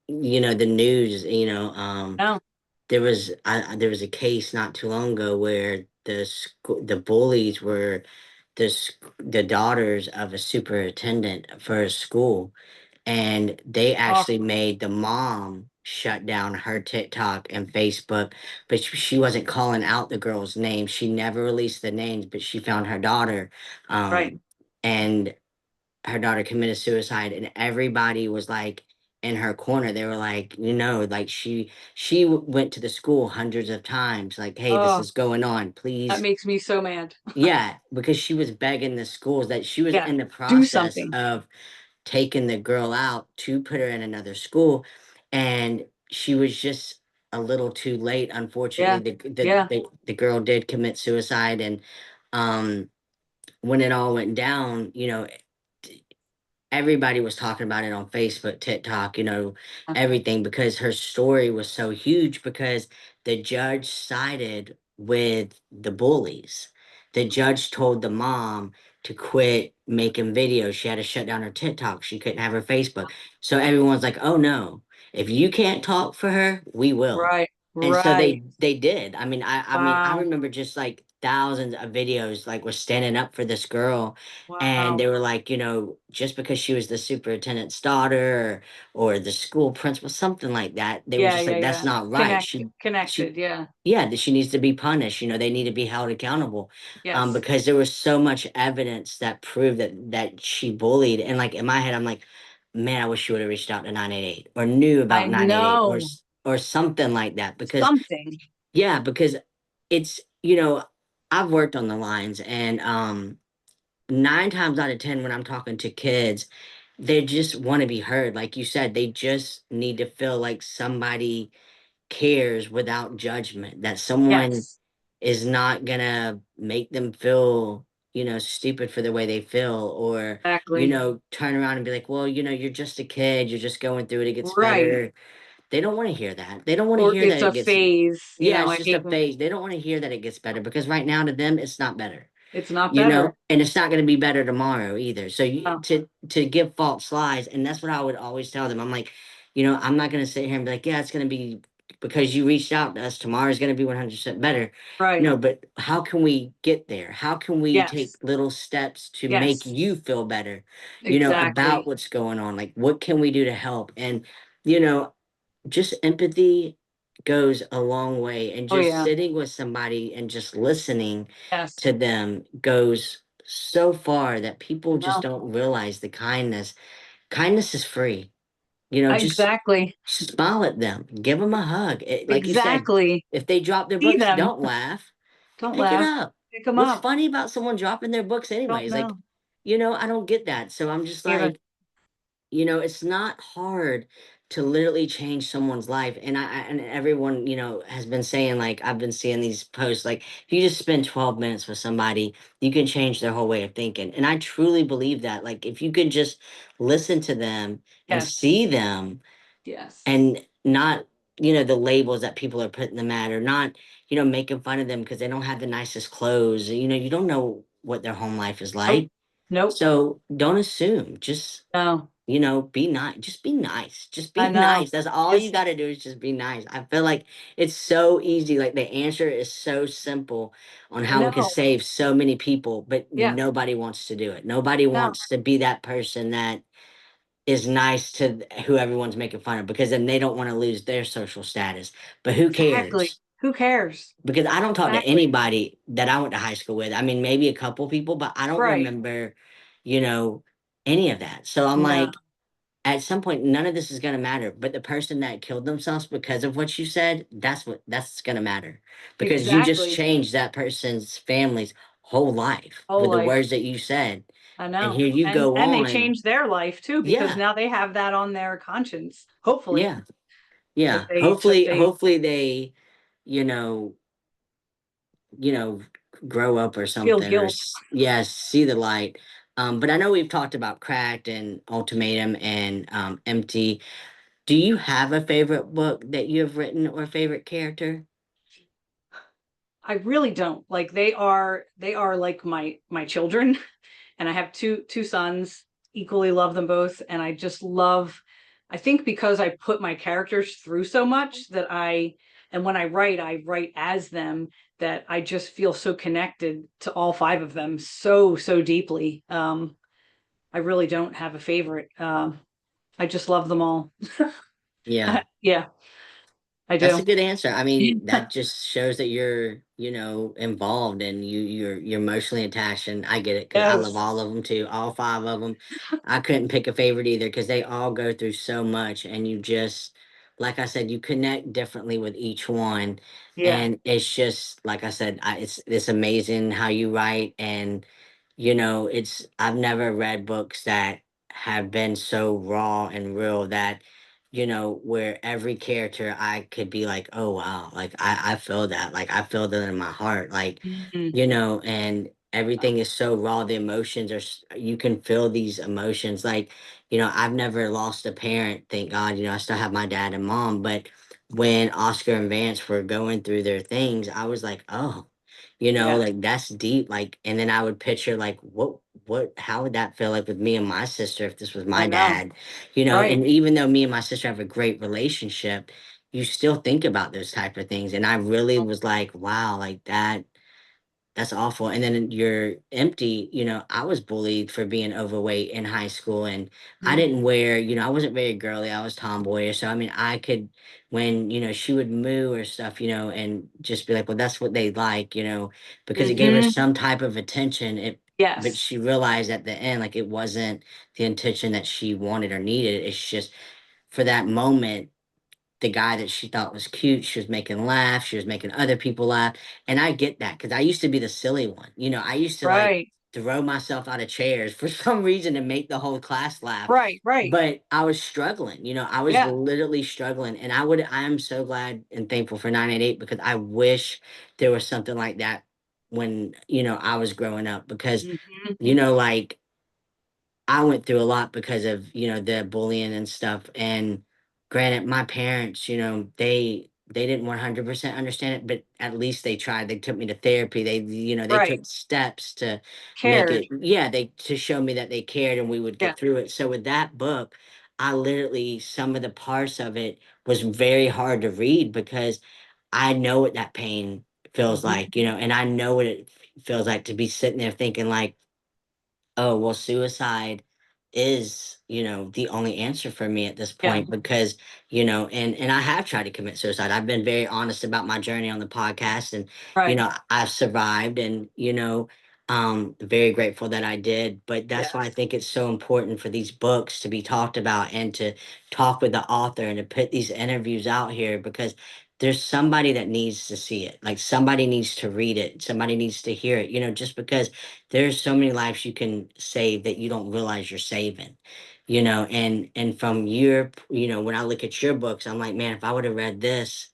same. the news, No. there was a case not too long ago where the bullies were the daughters of a superintendent for a school, and they Oh, actually made the mom shut down her TikTok and Facebook, but she wasn't calling out the girls' names. She never released the names, but she found her daughter, right. and her daughter committed suicide, and everybody was like in her corner. They were like, like went to the school hundreds of times, like, hey, this Oh, is going on, that please. makes me so mad. Yeah, because she was begging the schools, that she was Yeah. in the Do process something. of taking the girl out to put her in another school, and she was just a little too late. Unfortunately, Yeah. Yeah. the girl did commit suicide, and um when it all went down, everybody was talking about it on Facebook, TikTok, everything, because her story was so huge, because the judge sided with the bullies. The judge told the mom to quit making videos. She had to shut down her TikTok. She couldn't have her Facebook. So everyone's like, "Oh no, if you can't talk for her, we will." Right. And so Right. they did. I mean, I Wow. remember just like thousands of videos like was standing up for this girl, and Wow. they were like, just because she was the superintendent's daughter, or the school principal, something like that, they were Yeah. just Yeah. like, that's Yeah. not right. She, Connected. Yeah. yeah, that she needs to be punished. They need to be held accountable, Yes. because there was so much evidence that proved that she bullied. And like in my head, I'm like, man, I wish she would have reached out to 988 or knew I about 988, know. or something like that, because Something. yeah, because it's, I've worked on the lines, and 9 times out of 10, when I'm talking to kids, they just want to be heard. Like you said, they just need to feel like somebody cares without judgment, that someone Yes. is not gonna make them feel, stupid for the way they feel, or, Exactly. turn around and be like, well, you're just a kid, you're just going through it, it gets Right. better. They don't want to hear that. They don't want to Or hear that it's it a gets, phase. yeah, it's I just hate a when phase. They don't want to hear that it gets better, because right now to them it's not better, it's not better. and it's not going to be better tomorrow either. So Oh, to give false lies, and that's what I would always tell them. I'm like, I'm not going to sit here and be like, yeah, it's going to be, because you reached out to us, tomorrow's going to be 100% better. right. No, but how can we get there? How can we take Yes. little steps to make Yes. you feel better, about Exactly. what's going on? Like, what can we do to help? And, you know, just empathy goes a long way, and Oh just yeah. sitting with somebody and just listening Yes. to them goes so far, that I people just know. don't realize the kindness is free. Just Exactly. smile at them, give them a hug. Like you said, Exactly. if they drop their See books, them. don't laugh, Don't pick it laugh. up. Pick them What's up. funny about someone dropping their books Don't anyways? Like, know. I don't get that. So I'm just Even. like, it's not hard to literally change someone's life. And and everyone, has been saying, like, I've been seeing these posts, like, if you just spend 12 minutes with somebody, you can change their whole way of thinking. And I truly believe that. Like, if you could just listen to them and Yes. see them, Yes. and not, the labels that people are putting them at, or not, making fun of them because they don't have the nicest clothes. You don't know what their home life is Nope. like. Nope. So don't assume. Just, No. be nice. Just be nice. Just I be know. nice. That's all you Just. got to do, is just be nice. I feel like it's so easy. Like, the answer is so simple on I how we can know. save so many people, but Yeah. nobody wants to do it. Nobody No. wants to be that person that is nice to who everyone's making fun of, because then they don't want to lose their social status. But who Exactly. cares? Who cares? Because I don't talk to Exactly. anybody that I went to high school with. I mean, maybe a couple people, but I don't Right. remember, you know, any of that. So I'm No. like, at some point, none of this is going to matter. But the person that killed themselves because of what you said, that's going to matter, because you just Exactly. changed that person's family's whole life Whole with the life. words that you said. I And know. here you go And they on. changed their life too, because Yeah, now they have that on their conscience. Hopefully, yeah, if yeah. if Hopefully, they hopefully they, you know, you know, grow up or feel something, or guilt. yeah, see the light. But I know we've talked about Cracked and Ultimatum and Empty. Do you have a favorite book that you have written, or favorite character? I really don't. Like they are like my children, and I have two sons, equally love them both, and I just love, I think because I put my characters through so much that and when I write as them, that I just feel so connected to all five of them so deeply. I really don't have a favorite. I just love them all. Yeah. Yeah, I That's a do. good answer. I mean, that just shows that you're, involved and you're emotionally attached. And I get it because I love Yes. all of them too, all five of them. I couldn't pick a favorite either because they all go through so much, and you just, like I said, you connect differently with each one, Yeah. and it's just like I said, it's amazing how you write, and it's I've never read books that have been so raw and real that where every character I could be like, oh wow, like I feel that, like I feel that in my heart, like, Mhm. and everything is so raw. The emotions are, you can feel these emotions. Like, I've never lost a parent, thank God. I still have my dad and mom, but when Oscar and Vance were going through their things, I was like, oh, Yeah, like that's deep. Like, and then I would picture like, how would that feel like with me and my sister if this was I my know. dad? Right. And even though me and my sister have a great relationship, you still think about those type of things. And I really was like, wow, like that's awful. And then you're empty. I was bullied for being overweight in high school, and I Mhm. didn't wear, I wasn't very girly. I was tomboyish. So, I mean, I could, when, she would moo or stuff, and just be like, well, that's what they like, because it gave her Mhm. some type of attention. But Yes. she realized at the end, like, it wasn't the attention that she wanted or needed. It's just for that moment, the guy that she thought was cute, she was making laugh, she was making other people laugh. And I get that because I used to be the silly one. I used to like Right. throw myself out of chairs for some reason to make the whole class laugh. Right. Right. But I was struggling, I was Yeah. literally struggling. And I am so glad and thankful for 988 because I wish there was something like that when, I was growing up because, Mhm. like I went through a lot because of, the bullying and stuff. And granted, my parents, they didn't 100% understand it, but at least they tried. They took me to therapy. They Right. took steps to make Cared. it, yeah, to show me that they cared and we would Yeah. get through it. So with that book, I literally, some of the parts of it was very hard to read because I know what that pain feels Mhm. like, and I know what it feels like to be sitting there thinking like, oh, well, suicide is, the only answer for me at this Yeah. point because, and I have tried to commit suicide. I've been very honest about my journey on the podcast and, Right. I've survived and, very grateful that I did. But that's why I Yes. think it's so important for these books to be talked about and to talk with the author and to put these interviews out here because there's somebody that needs to see it. Like somebody needs to read it. Somebody needs to hear it, just because there's so many lives you can save that you don't realize you're saving, and from your, when I look at your books, I'm like, man, if I would have read this,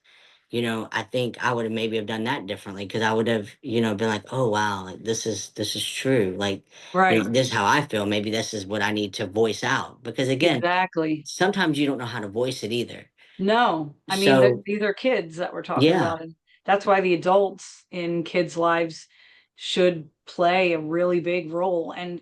I think I would have maybe have done that differently because I would have, been like, oh wow, like this is true. Like, Right. this is how I feel. Maybe this is what I need to voice out. Because again, Exactly. sometimes you don't know how to voice it either. No, I mean, So these are kids that we're talking yeah, about, and that's why the adults in kids' lives should play a really big role. And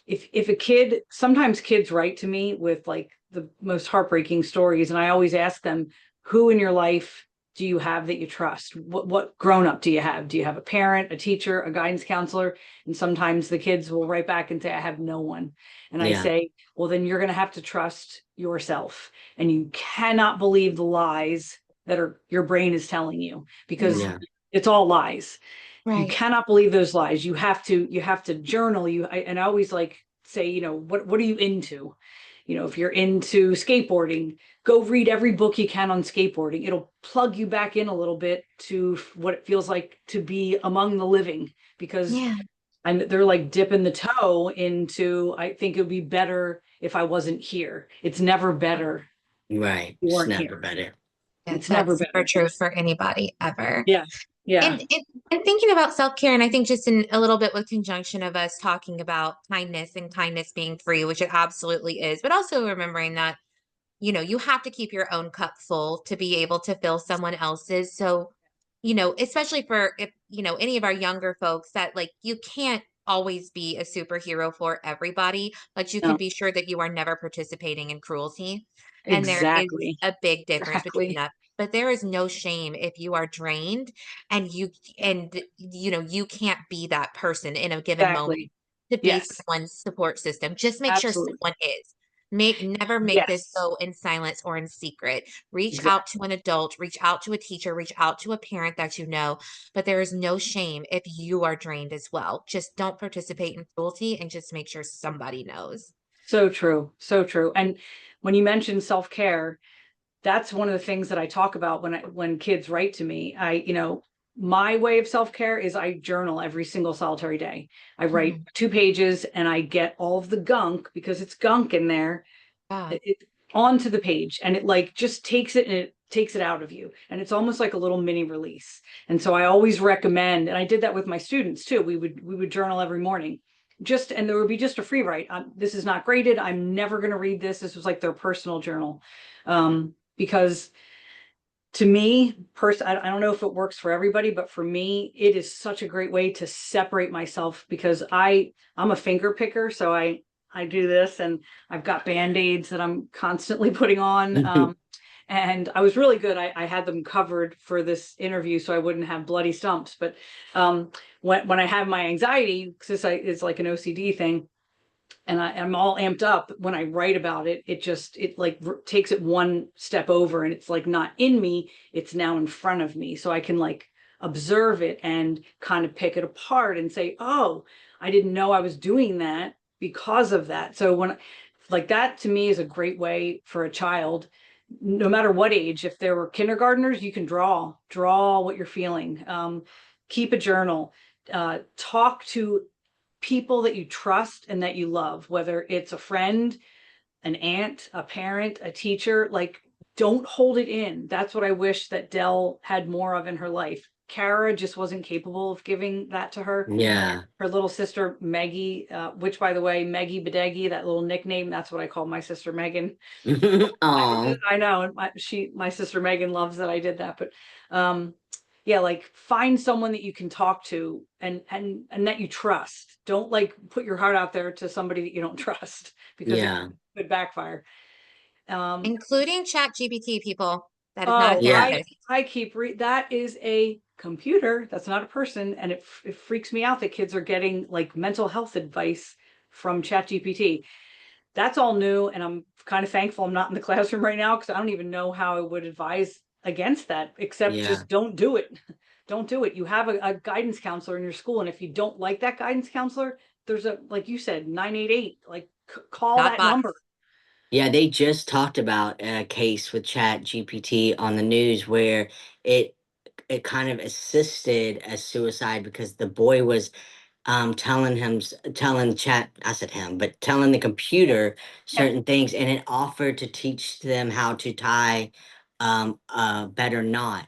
if a kid, sometimes kids write to me with like the most heartbreaking stories, and I always ask them, who in your life do you have that you trust? What grown up do you have? Do you have a parent, a teacher, a guidance counselor? And sometimes the kids will write back and say, I have no one. And I yeah, say, well, then you're going to have to trust yourself, and you cannot believe the lies that are your brain is telling you, because yeah, it's all lies. You Right. cannot believe those lies. You have to journal. And I always like say, what are you into? If you're into skateboarding, go read every book you can on skateboarding. It'll plug you back in a little bit to what it feels like to be among the living, because Yeah. they're like dipping the toe into, I think it would be better if I wasn't here. It's never better right. if you It's weren't never here. better. Yeah, It's never that's super better. true for anybody ever. Yeah. Yeah. And thinking about self-care, and I think just in a little bit with conjunction of us talking about kindness and kindness being free, which it absolutely is, but also remembering that, you have to keep your own cup full to be able to fill someone else's. So, especially for if, you know, any of our younger folks that like you can't always be a superhero for everybody, but you can No, be sure that you are never participating in cruelty. And there is exactly. a big difference between Exactly. that. But there is no shame if you are drained and you know you can't be that person in a given moment Exactly. to be Yes, someone's support system. Just make sure absolutely. someone is. Never make this Yes, go in silence or in secret. Reach out to exactly. an adult, reach out to a teacher, reach out to a parent that you know, but there is no shame if you are drained as well. Just don't participate in cruelty and just make sure somebody knows. So true. So true. And when you mention self-care, that's one of the things that I talk about when kids write to me. My way of self-care is I journal every single solitary day. I write Mhm. 2 pages and I get all of the gunk, because it's gunk in there, Yeah. it onto the page, and it like just takes it and it takes it out of you, and it's almost like a little mini release. And so I always recommend, and I did that with my students too. We would journal every morning, and there would be just a free write. This is not graded. I'm never going to read this. This was like their personal journal, because to me, I don't know if it works for everybody, but for me, it is such a great way to separate myself, because I'm a finger picker. So I do this, and I've got Band-Aids that I'm constantly putting on. And I was really good. I had them covered for this interview so I wouldn't have bloody stumps. But when I have my anxiety, because it's like an OCD thing, and I'm all amped up when I write about it, it like takes it one step over, and it's like not in me, it's now in front of me. So I can like observe it and kind of pick it apart and say, oh, I didn't know I was doing that because of that. So like that to me is a great way for a child, no matter what age. If there were kindergartners, you can draw what you're feeling. Keep a journal. Talk to people that you trust and that you love, whether it's a friend, an aunt, a parent, a teacher. Like, don't hold it in. That's what I wish that Dell had more of in her life. Kara just wasn't capable of giving that to her. Yeah. Her little sister Maggie, which, by the way, Maggie Badeggi, that little nickname, that's what I call my sister Megan. Oh, I know, and my sister Megan loves that I did that. But yeah, like find someone that you can talk to, and that you trust. Don't like put your heart out there to somebody that you don't trust, because it yeah. could backfire. Um, Including Chat GPT, people. That is not a oh, Yeah. therapist. I keep that is a computer. That's not a person, and it freaks me out that kids are getting like mental health advice from Chat GPT. That's all new, and I'm kind of thankful I'm not in the classroom right now, because I don't even know how I would advise against that, except Yeah. just don't do it. Don't do it. You have a guidance counselor in your school, and if you don't like that guidance counselor, there's a, like you said, 988, like call Not that number. bots. Yeah, they just talked about a case with Chat GPT on the news where it it kind of assisted a suicide because the boy was telling chat I said him, but telling the computer Yeah. certain things, and it offered to teach them how to tie a better knot.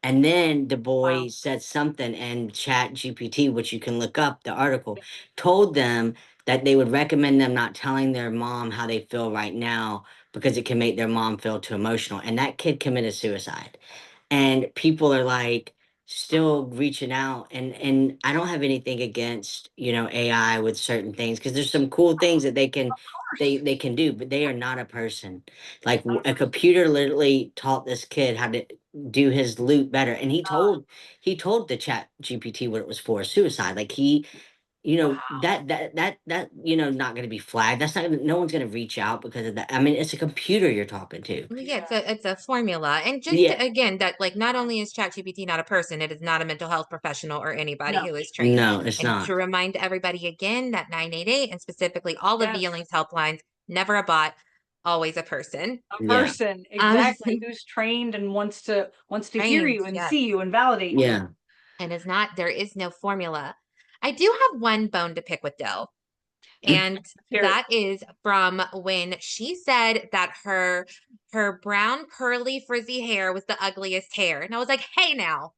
And then the Wow. boy said something, and Chat GPT, which you can look up the article, told them that they would recommend them not telling their mom how they feel right now because it can make their mom feel too emotional. And that kid committed suicide. And people are like still reaching out, and I don't have anything against, AI with certain things, because there's some cool things that they can Of they course. they can do, but they are not a person. Like a computer literally taught this kid how to do his loop better, and he told the Chat GPT what it was for, suicide. Like Wow. not going to be flagged. No one's going to reach out because of that. I mean, it's a computer you're talking to. Well, yeah, Yeah. it's a formula. And just Yeah. again, that like not only is ChatGPT not a person, it is not a mental health professional or anybody No. who is trained. No, it's And to not. remind everybody again that 988 and specifically all of the Yes. Young's helplines, never a bot, always a person. A Yeah. person, Um, exactly, who's trained and wants to hear trained, you and yes. see you and validate you. Yeah. And is not, there is no formula. I do have one bone to pick with Dell. And Hear it. that is from when she said that her brown curly frizzy hair was the ugliest hair. And I was like, hey now.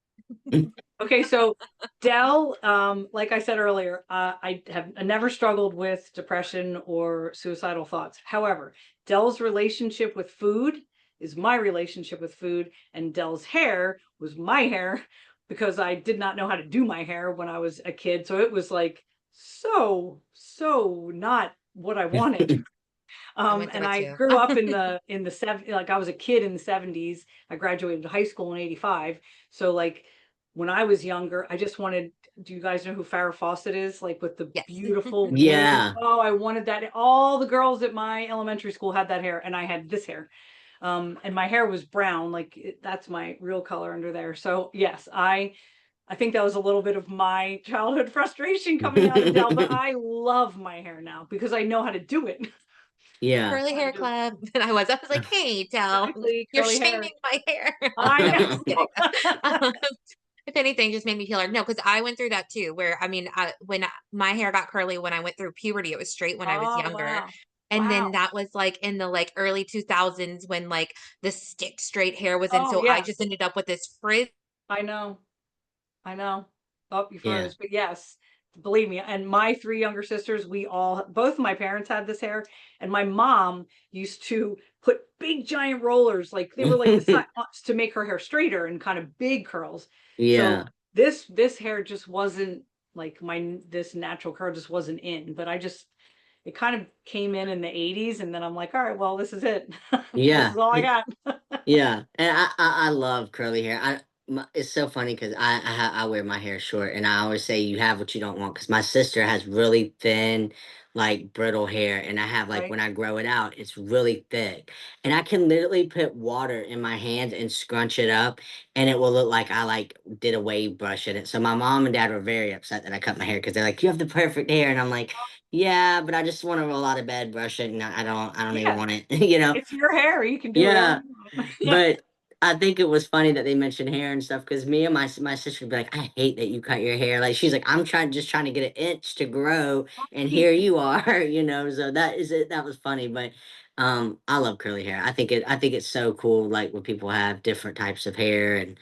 Okay, so Dell, like I said earlier, I have never struggled with depression or suicidal thoughts. However, Dell's relationship with food is my relationship with food, and Dell's hair was my hair because I did not know how to do my hair when I was a kid. So it was like so not what I wanted. I went through And it I too. grew up in the like I was a kid in the 70s. I graduated high school in 85. So like when I was younger, I just wanted, do you guys know who Farrah Fawcett is? Like with the Yes. beautiful blue. Yeah. Oh, I wanted that. All the girls at my elementary school had that hair, and I had this hair. And my hair was brown, like that's my real color under there. So yes, I think that was a little bit of my childhood frustration coming out of Dell, but I love my hair now because I know how to do it. Yeah. Curly hair club. And I was like, hey, Del, Exactly, you're curly hair. shaming my hair. I I'm know. just kidding. Um, if anything, just made me feel like no, because I went through that too. Where I mean, my hair got curly when I went through puberty, it was straight when I was Oh, younger, wow. and then Wow. that was like in the like early 2000s when like the stick straight hair was in. Oh, So I just yes. ended up with this frizz. I know. I know. Oh, you Yeah. froze. But yes, believe me. And my three younger sisters, both my parents had this hair. And my mom used to put big giant rollers, like they were like the size to make her hair straighter and kind of big curls. So Yeah. this hair just wasn't like this natural curl just wasn't in. But it kind of came in the 80s. And then I'm like, all right, well, this is it. This Yeah. is all I got. Yeah, and I love curly hair. It's so funny because I wear my hair short, and I always say you have what you don't want because my sister has really thin, like brittle hair, and I have like Right. when I grow it out, it's really thick, and I can literally put water in my hands and scrunch it up, and it will look like I like did a wave brush in it. So my mom and dad were very upset that I cut my hair because they're like, "You have the perfect hair," and I'm like, "Yeah, but I just want to roll out of bed, brush it, and I don't even Yeah. want it, you know." It's your hair. You can do whatever Yeah. you want. Yeah. But I think it was funny that they mentioned hair and stuff because me and my sister would be like, I hate that you cut your hair. Like she's like, I'm just trying to get an inch to grow, and here you are, you know. So that is it. That was funny, but I love curly hair. I think it's so cool, like when people have different types of hair, and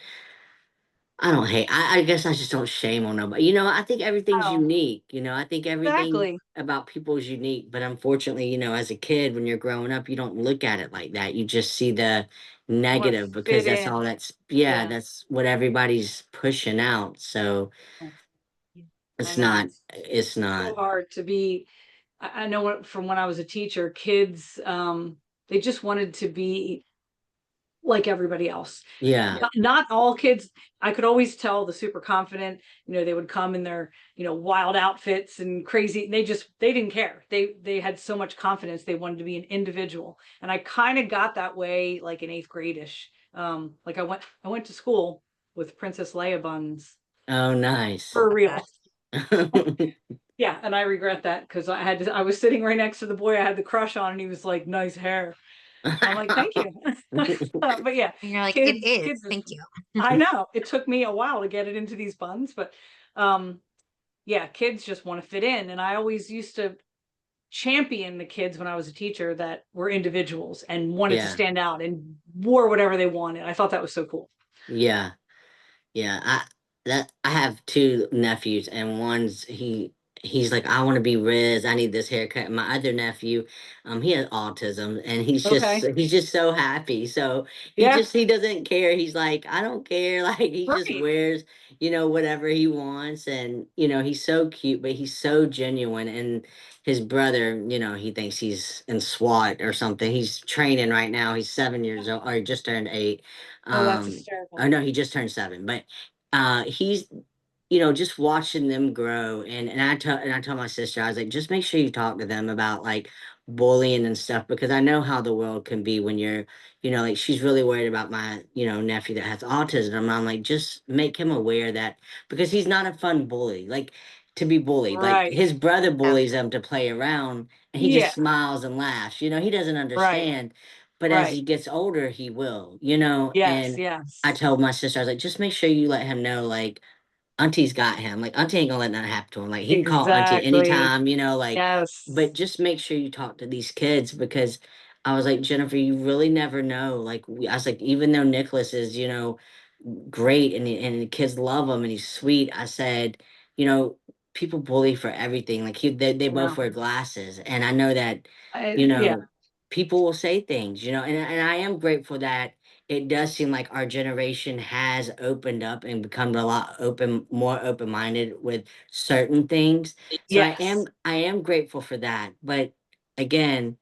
I don't hate. I guess I just don't shame on nobody. You know, I think everything's Oh, unique. You know, I think everything exactly. about people is unique. But unfortunately, you know, as a kid, when you're growing up, you don't look at it like that. You just see the Want to negative because fit that's all in. that's, yeah, Yeah. that's what everybody's pushing out. So I it's know. not, It's it's not, so hard to be. I know from when I was a teacher, kids, they just wanted to be like everybody else. yeah, Not all kids. I could always tell the super confident, they would come in their, wild outfits and crazy. They didn't care. They had so much confidence. They wanted to be an individual. And I kind of got that way like in eighth grade-ish. Like I went to school with Princess Leia buns oh, nice. Love for real. that. Yeah, and I regret that because I was sitting right next to the boy I had the crush on, and he was like, "Nice hair." I'm like, "Thank you." But yeah, And you're like, it kids is. just, Thank you. I know it took me a while to get it into these buns, but um, yeah, kids just want to fit in, and I always used to champion the kids when I was a teacher that were individuals and wanted to Yeah, stand out and wore whatever they wanted. I thought that was so cool. yeah. Yeah, I have two nephews, and he's like, I want to be Riz. I need this haircut. And my other nephew, he has autism, and Okay. he's just so happy. So Yeah. he doesn't care. He's like, I don't care. Like he just Right. wears, you know, whatever he wants, and you know, he's so cute, but he's so genuine. And his brother, you know, he thinks he's in SWAT or something. He's training right now. He's 7 years old, or he just turned 8. Oh, that's Um, hysterical. oh no, he just turned 7, but he's just watching them grow, and I told my sister, I was like, just make sure you talk to them about like bullying and stuff because I know how the world can be when you're, like she's really worried about my, nephew that has autism. And I'm like, just make him aware that because he's not a fun bully, like to be bullied. Like Right. his brother Yeah. bullies him to play around and he Yeah. just smiles and laughs. He doesn't Right. understand. But as Right. he gets older, he will, Yes. and I Yes. told my sister, I was like, just make sure you let him know, like, Auntie's got him. Like, Auntie ain't gonna let nothing happen to him. Like, he can call Auntie Exactly. anytime, like, but Yes. just make sure you talk to these kids because I was like, Jennifer, you really never know. Like, I was like, even though Nicholas is, great and the kids love him and he's sweet, I said, you know, people bully for everything. Like, they I both know. wear glasses. And I know that, you Yeah. know, people will say things, and I am grateful that it does seem like our generation has opened up and become a lot more open-minded with certain things. So Yes, I am grateful for that. But again,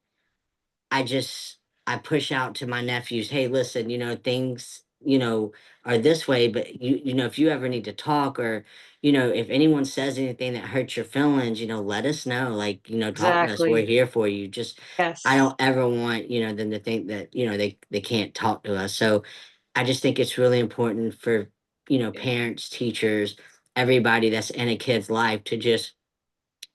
I just I push out to my nephews, hey, listen, things, are this way, but if you ever need to talk, or, if anyone says anything that hurts your feelings, let us know. Like, talk to us. We're exactly. here for you. Just I Yes, don't ever want, them to think that, they can't talk to us. So I just think it's really important for, parents, teachers, everybody that's in a kid's life to just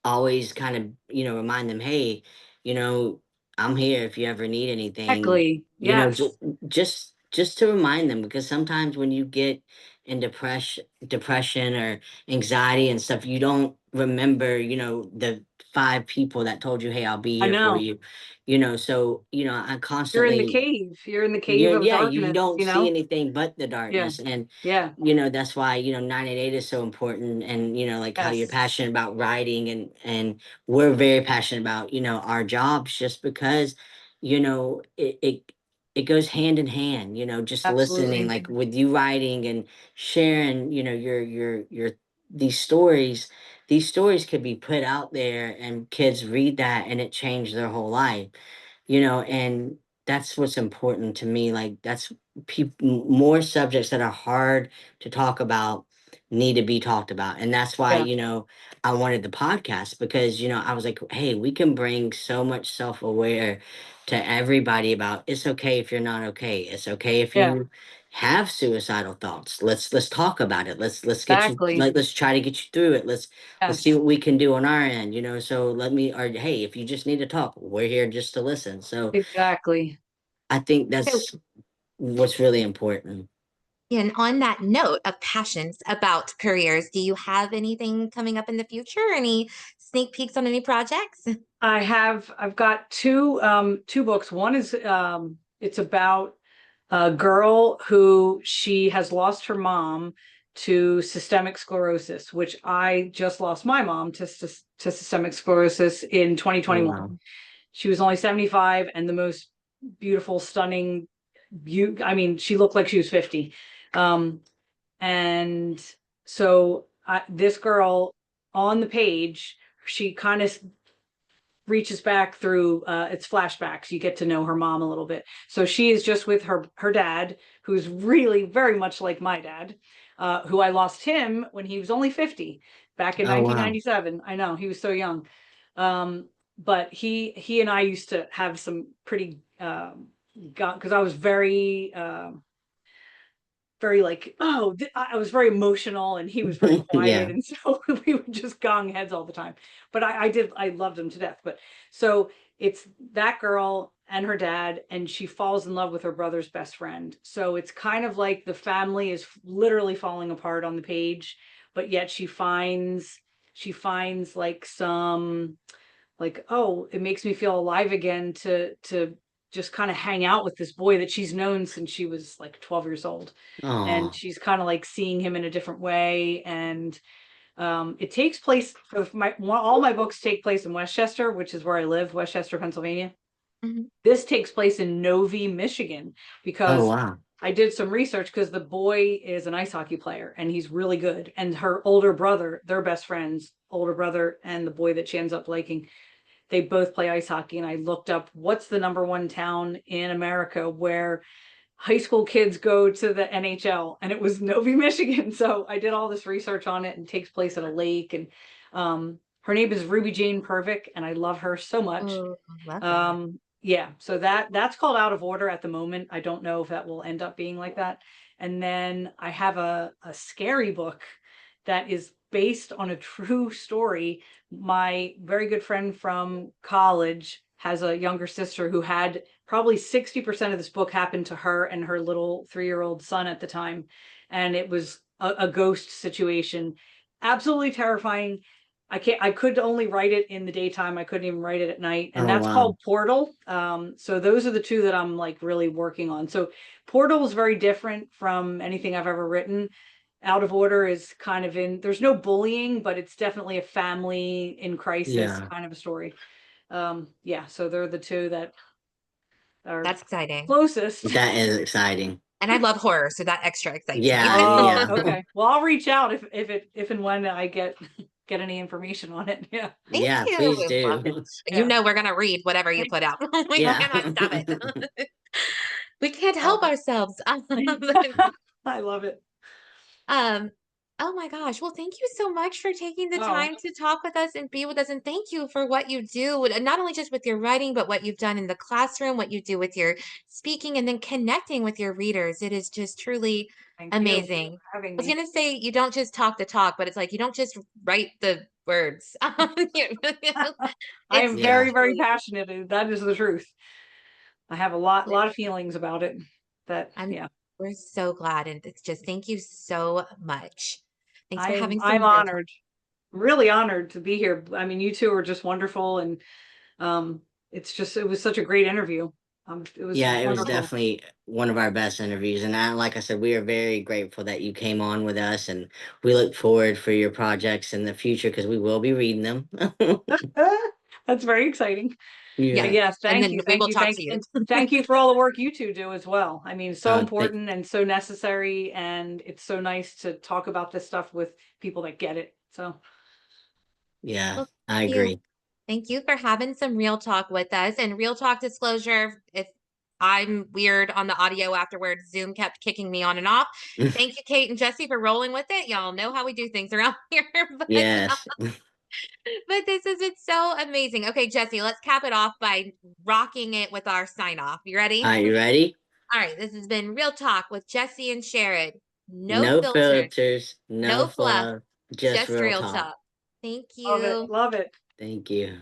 always kind of, remind them, hey, you know, I'm here if you ever need anything, exactly. you know, Yes, just to remind them, because sometimes when you get in depression or anxiety and stuff, you don't remember, the five people that told you, hey, I'll be I here for know. you, so, I You're in the constantly cave. You're in the cave of you darkness, don't you see know? anything but the Yeah, darkness. And yeah, that's why 988 is so important. And like how you're yes, passionate about writing, and we're very passionate about our jobs, just because it goes hand in hand, just listening, absolutely. like with you writing and sharing, your these stories could be put out there, and kids read that, and it changed their whole life, and that's what's important to me. Like, that's more subjects that are hard to talk about need to be talked about. And that's why, Yeah, I wanted the podcast, because, I was like, hey, we can bring so much self-aware to everybody about, it's okay if you're not okay. It's okay if yeah, you have suicidal thoughts. Let's talk about it. Let's get you, exactly. like, let's try to get you through it. Let's see Yes, what we can do on our end, so or hey, if you just need to talk, we're here just to listen. So exactly. I think So, that's what's really important. and on that note of passions about careers, do you have anything coming up in the future? Any sneak peeks on any projects? I've got two books. One is it's about a girl who she has lost her mom to systemic sclerosis, which I just lost my mom to systemic sclerosis in Oh 2021. wow. She was only 75 and the most beautiful, stunning, I mean, she looked like she was 50. Um, and so this girl on the page, she kind of reaches back through it's flashbacks. You get to know her mom a little bit. So she is just with her dad, who's really very much like my dad, who I lost him when he was only 50 back in Oh wow. 1997. I know he was so young. But he and I used to have some pretty because I was very like, oh, I was very emotional and he was very quiet. Yeah. And so we would just gong heads all the time. But I loved him to death. But so it's that girl and her dad, and she falls in love with her brother's best friend. So it's kind of like the family is literally falling apart on the page, but yet she finds like some, like, oh, it makes me feel alive again to just kind of hang out with this boy that she's known since she was like 12 years old, and Oh. she's kind of like seeing him in a different way. And it takes place for all my books take place in Westchester, which is where I live, Westchester, Pennsylvania. Mhm. This takes place in Novi, Michigan, Oh because wow. I did some research, because the boy is an ice hockey player and he's really good, and her older brother, they're best friends, older brother and the boy that she ends up liking, they both play ice hockey. And I looked up what's the number one town in America where high school kids go to the NHL, and it was Novi, Michigan. So I did all this research on it, and it takes place at a lake. And her name is Ruby Jane Pervick, and I love her so much. Oh, love that. Yeah, so that's called Out of Order at the moment. I don't know if that will end up being like that. And then I have a scary book that is based on a true story. My very good friend from college has a younger sister who had probably 60% of this book happen to her and her little 3-year-old son at the time. And it was a ghost situation. Absolutely terrifying. I could only write it in the daytime. I couldn't even write it at night. And Oh that's wow. called Portal. So those are the two that I'm like really working on. So Portal is very different from anything I've ever written. Out of Order is kind of there's no bullying, but it's definitely a family in crisis Yeah. kind of a story. Yeah, so they're the two that are That's exciting. closest. That is exciting. And I love horror, so that extra excites me. Yeah, Oh, yeah. okay. Well, I'll reach out if and when I get any information on it. Yeah. Thank Yeah, you. please Love it. do. You Yeah. know we're gonna read whatever you put out. We Yeah. cannot stop it. We can't Love help ourselves. it. I love it. Um, oh my gosh. Well, thank you so much for taking the Oh, time to talk with us and be with us. And thank you for what you do, and not only just with your writing, but what you've done in the classroom, what you do with your speaking, and then connecting with your readers. It is just truly thank you amazing. for having I was me. gonna say you don't just talk the talk, but it's like you don't just write the words. I It's am Yeah. very, very truly, passionate. And that is the truth. I have a lot of feelings about it. That, I'm yeah, we're so glad. And it's just thank you so much. Thanks for having I'm some real talk. honored, really honored to be here. I mean, you two are just wonderful, and it was such a great interview. It was Yeah, it was wonderful. definitely one of our best interviews. And like I said, we are very grateful that you came on with us, and we look forward for your projects in the future because we will be reading them. That's very exciting. But Yes. Yeah. yes, And thank then you, we thank will you, talk thank to you, you. and thank you for all the work you two do as well. I mean, it's so Th- important and so necessary, and it's so nice to talk about this stuff with people that get it. So, yeah, Well, I thank you. agree. Thank you for having some real talk with us. And real talk disclosure, if I'm weird on the audio afterwards, Zoom kept kicking me on and off. Thank you, Kate and Jesse, for rolling with it. Y'all know how we do things around here. Yes. But this has been so amazing. Okay, Jesse, let's cap it off by rocking it with our sign off. You ready? Are you ready? All right, this has been Real Talk with Jesse and Sherrod. No No filters, filters, no no fluff, fluff, just just real real talk. talk. Thank love it, you. love it. Thank you.